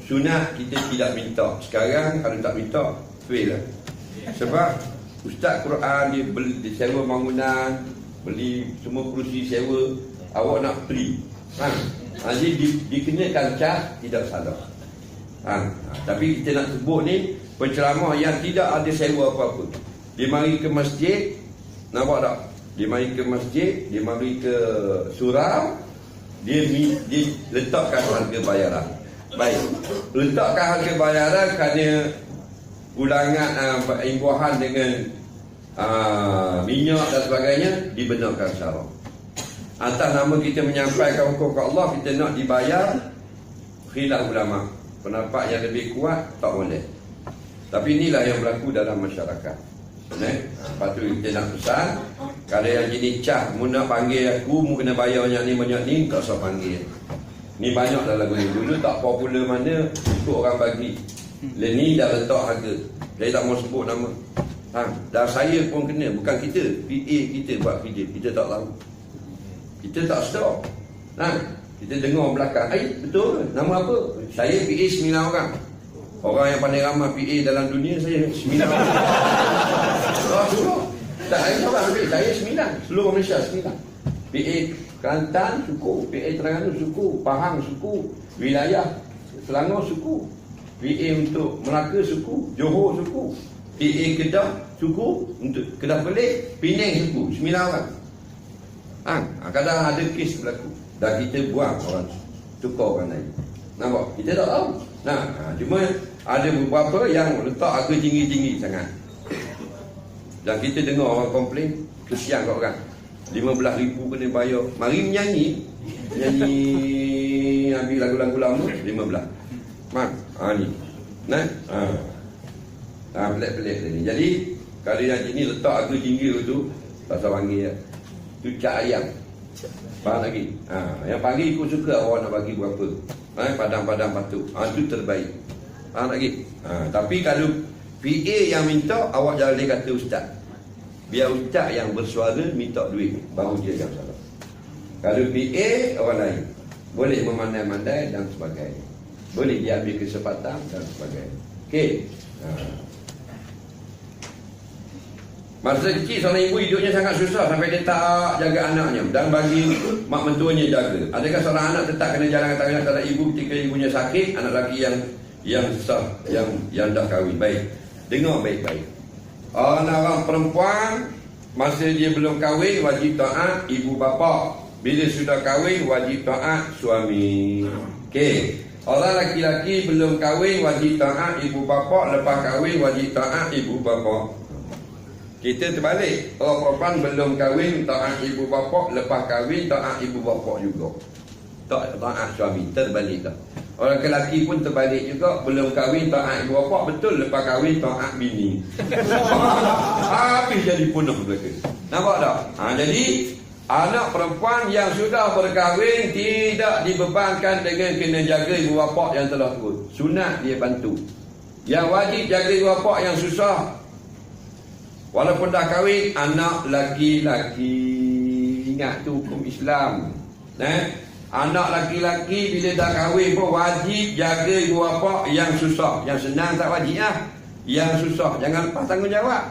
sunat kita tidak minta. Sekarang kalau tak minta, fail lah. Sebab ustaz Quran dia sewa bangunan, beli semua kerusi sewa, awak nak free. Jadi dikenakan cas, tidak salah. Tapi kita nak sebut ni penceramah yang tidak ada sewa apa-apa. Dia mari ke masjid, nampak tak? Dia mari ke masjid, dia mari ke surau, dia letakkan harga bayaran. Baik, letakkan harga bayaran kerana ulangan imbuhan dengan minyak dan sebagainya, dibenarkan syarak. Atas nama kita menyampaikan hukum ke Allah, kita nak dibayar, khilaf ulama. Pendapat yang lebih kuat tak boleh. Tapi inilah yang berlaku dalam masyarakat. Lepas tu kita nak pesan, kalau yang jenis cah, mu nak panggil aku, mu kena bayar banyak ni, tak usah panggil. Ni banyak dah lagu ni. Dulu tak popular mana, ikut orang bagi. Ni dah letak harga. Saya tak mau sebut nama. Dan saya pun kena, bukan kita, PA kita buat kerja, kita tak tahu. Kita tak stop. Kita dengar belakang, betul, nama apa? Saya PA 9 orang. Orang yang paling ramai PA dalam dunia, saya 9 orang. Tak, saya 9. Seluruh Malaysia 9. PA Kelantan suku, PA Terengganu suku, Pahang suku, wilayah Selangor suku, PA untuk Melaka suku, Johor suku, PA Kedah suku, untuk Kedah Pelik, Penang suku, 9 orang. Kadang ada kes berlaku. Dan kita buang orang, tukar orang lain. Nampak? Kita tak tahu. Cuma ada beberapa yang letak harga tinggi-tinggi sangat. Dan kita dengar orang komplain, kesian kat orang. 15,000 kena bayar. Mari menyanyi. Nyanyi ambil lagu-lagu lama, 15. Ni. Pelik-pelik ni. Jadi, kalau yang ini letak harga tinggi tu, tak usah panggil. Tu cak ayam. Faham lagi? Yang pagi ikut suka awak nak bagi berapa. Padang-padang patut. Itu terbaik. Faham lagi? Tapi kalau PA yang minta, awak jangan boleh kata ustaz. Biar ustaz yang bersuara minta duit, baru dia yang salah. Kalau PA, orang lain boleh memandai-mandai dan sebagainya. Boleh dia ambil kesempatan dan sebagainya. Okey. Masa kecil seorang ibu hidupnya sangat susah sampai dia tak jaga anaknya dan bagi mak mentuanya jaga. Adakah seorang anak tetap kena jalan tangan kepada ibu ketika ibunya sakit, anak lelaki yang susah, yang dah kahwin? Baik, dengar baik-baik. Orang perempuan masa dia belum kahwin wajib taat ibu bapa. Bila sudah kahwin wajib taat suami. Okey. Orang lelaki belum kahwin wajib taat ibu bapa, lepas kahwin wajib taat ibu bapa. Kita terbalik. Orang perempuan belum kahwin taat ibu bapa, lepas kahwin taat ibu bapa juga. Taat suami, terbalik dah. Orang lelaki pun terbalik juga, belum kahwin taat ibu bapa, betul, lepas kahwin taat bini. Habis jadi punah mereka. Nampak tak? Jadi anak perempuan yang sudah berkahwin tidak dibebankan dengan kena jaga ibu bapa yang telah tua. Sunat dia bantu. Yang wajib jaga ibu bapa yang susah, walaupun dah kahwin, anak laki-laki. Ingat tu hukum Islam. Anak laki-laki bila dah kahwin pun wajib jaga ibu bapa yang susah. Yang senang tak wajib lah. Yang susah, jangan lepas tanggungjawab.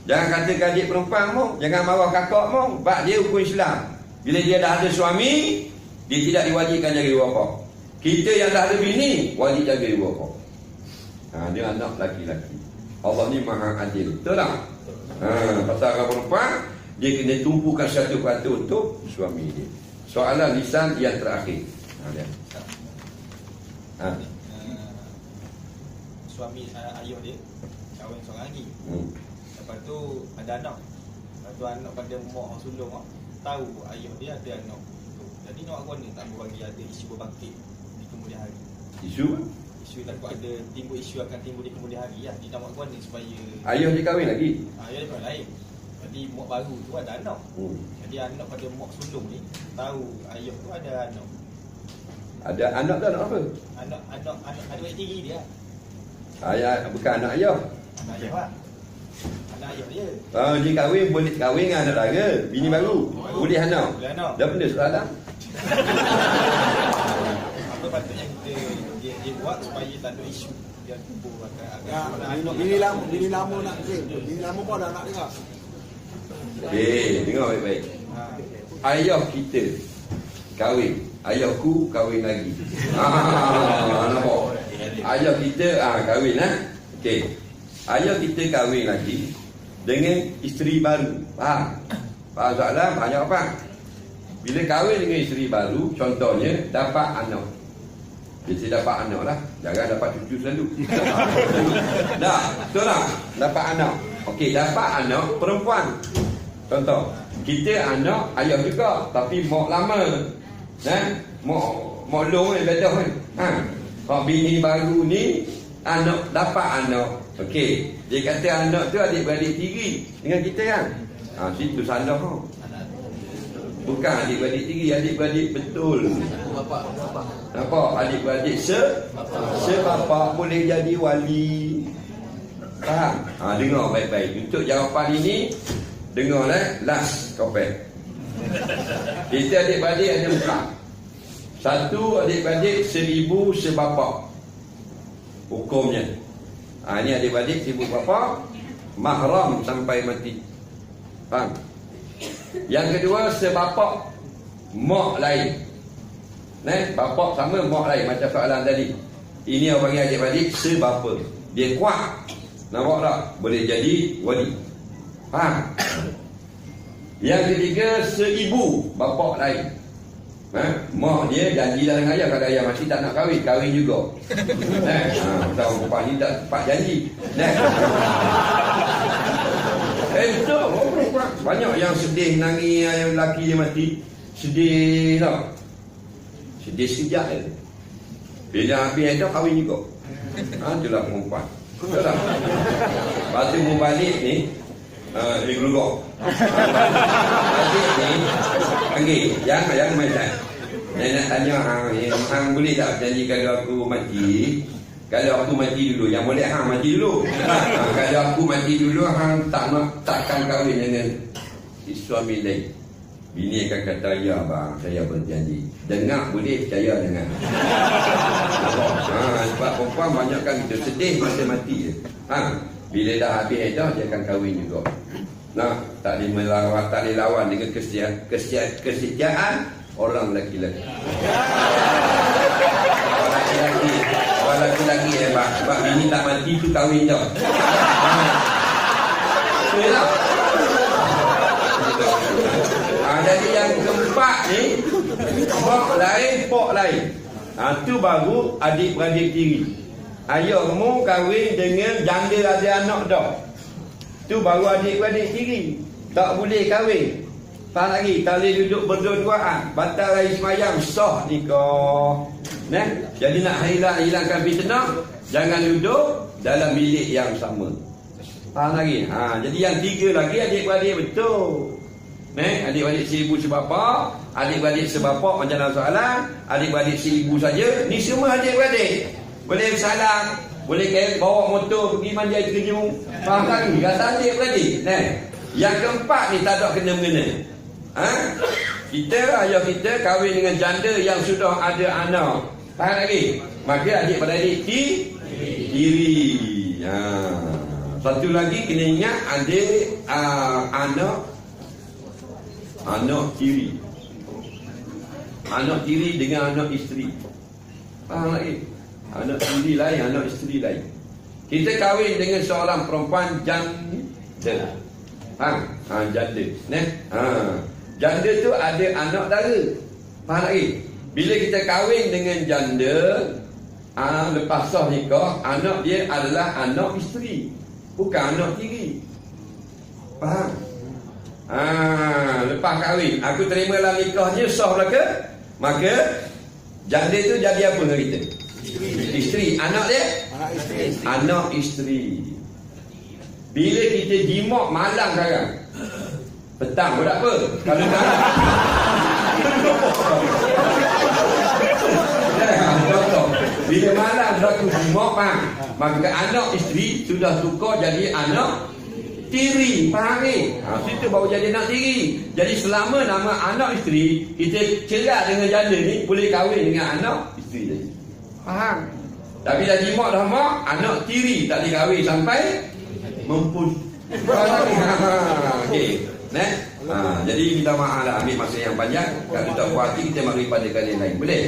Jangan kata adik perempuan mu, jangan marah kakak mu. Sebab dia hukum Islam. Bila dia dah ada suami, dia tidak diwajibkan jaga ibu bapa. Kita yang dah ada bini, wajib jaga ibu bapa. Dia anak laki-laki. Allah ni maha adil. Betul tak? Pasal orang perempuan, dia kena tumpukan satu kata untuk suami dia. Soalan lisan yang terakhir. Suami ayah dia kahwin seorang lagi. Lepas tu ada anak. Lepas tu anak pada mak orang sulung tahu ayah dia ada anak tu. Jadi nak aku ni tak bagi ada isu berbangkit di kemudian hari. Isu takut ada timbul isu akan timbul di kemudian hari lah. Dia nak buat ni supaya ayah dia kahwin lagi. Ayah dia kahwin lain. Lepas Jadi mak baru tu ada anak. Jadi anak pada mak sulung ni tahu ayah tu ada anak. Ada anak tu anak apa? Anak adik tiri dia. Ayah bukan anak ayah. Anak ayah lah. Anak ayah dia. Dia kahwin boleh kahwin dengan anak dara, bini baru. Boleh anak. Boleh anak. Dah benda soalan. Apa patutnya dia buat supaya tak ada isu dia kubur Bini lama nak claim. Bini lama pun ada anak juga. Dengar baik-baik. Ayah kita kahwin, ayahku kahwin lagi. Nampak? Ayah kita kahwin okey. Ayah kita kahwin lagi dengan isteri baru. Faham? Faham soalan? Banyak apa? Bila kahwin dengan isteri baru, contohnya dapat anak. Kita dapat anak lah. Jangan dapat cucu selalu. Dah, betul tak? Dapat anak. Okey, dapat anak perempuan. Contoh, kita anak ayah juga, tapi mak lama. Mak long kan, bedah kan. Kalau bini baru ni, anak dapat anak. Okey, dia kata anak tu adik-beradik tiri dengan kita kan. Situ salah kau. Bukan adik-beradik tiri, adik-beradik betul. Nampak? Adik-beradik sebapa boleh jadi wali. Faham? Dengar baik-baik. Untuk jawapan ini, dengar last kopek. Kita adik-beradik ada 4. Satu adik-beradik seribu sebapa. Hukumnya. Ini adik-beradik seribu bapa, mahram sampai mati. Faham? Yang kedua sebapa mak lain. Bapa sama mak lain macam soalan tadi. Ini orang panggil adik-beradik sebapa. Dia kuat. Nampak tak? Boleh jadi wali. Faham? Yang ketiga seibu bapa lain. Mak dia janji dengan ayah, kalau ayah masih tak nak kahwin juga. Tahu perempuan ni tak tepat janji. Betul. Banyak yang sedih nangis yang lelaki dia mati. Sedih tau. Sedih sekejap je. Bila habis dah kahwin juga. Itulah perempuan. Betul tak? Lepas tu berbalik ni, dia gelugak. Balik ni, panggil. Jangan main tak. Saya nak tanya, hang boleh tak janji kalau aku mati? Kalau aku mati dulu, yang boleh hang mati dulu. Kalau aku mati dulu, hang takkan kahwin dengan suami lain. Bini akan kata, ya bang, saya berjanji. Dengar boleh, percaya dengan. Sebab perempuan banyak kan kita sedih masa mati je. Bila dah habis edah, dia akan kahwin juga. Tak boleh melawan, tak boleh lawan dengan kesetiaan orang lelaki-lelaki. Orang lelaki-lelaki hebat. Sebab bini tak mati tu kahwin je. Betul tak? Jadi yang keempat ni, mak lain, pok lain. Tu baru adik-beradik tiri. Ayahmu kahwin dengan janda ada anak dah. Tu baru adik-beradik tiri. Tak boleh kahwin. Faham lagi? Tak boleh duduk berdua-duaan. Batal hari semayang, sah nikah. Jadi nak hilangkan fitnah, jangan duduk dalam bilik yang sama. Faham lagi? Jadi yang 3 lagi adik-beradik betul. Adik-beradik seribu sebapa, adik-beradik sebapa macam dalam soalan, adik-beradik seribu saja. Ni semua adik-beradik. Boleh bersalam, boleh bawa motor pergi mandi air terjun. Faham lagi? Kata adik-beradik. Yang keempat ni tak ada kena-mengena. Ayah kita kahwin dengan janda yang sudah ada anak. Faham lagi? Maka adik-beradik tiri. Satu lagi kena ingat adik anak tiri. Anak tiri dengan anak isteri. Faham lagi? Anak tiri lain, anak isteri lain. Kita kahwin dengan seorang perempuan janda. Janda. Janda tu ada anak dara. Faham lagi? Bila kita kahwin dengan janda, lepas sah nikah, anak dia adalah anak isteri, bukan anak tiri. Faham? Lepas kahwin, aku terimalah nikahnya, sah belaka. Maka janda tu jadi apa dengan kita? Isteri. Anak dia? Anak isteri. Bila kita jimat malam sekarang, Petang pun tak apa. Kalau tak bila malam berlaku jumok, maka anak isteri sudah tukar jadi anak tiri. Faham ni? Situ baru jadi anak tiri. Jadi selama nama anak isteri, kita cerai dengan janda ni, boleh kahwin dengan anak isteri tadi. Faham? Tapi dah jimak dah mak, anak tiri tak dikahwin sampai mempun. Faham ni? Okey. Jadi minta maaf lah ambil masa yang banyak. Kalau tak puas hati kita mari pada kali lain. Boleh?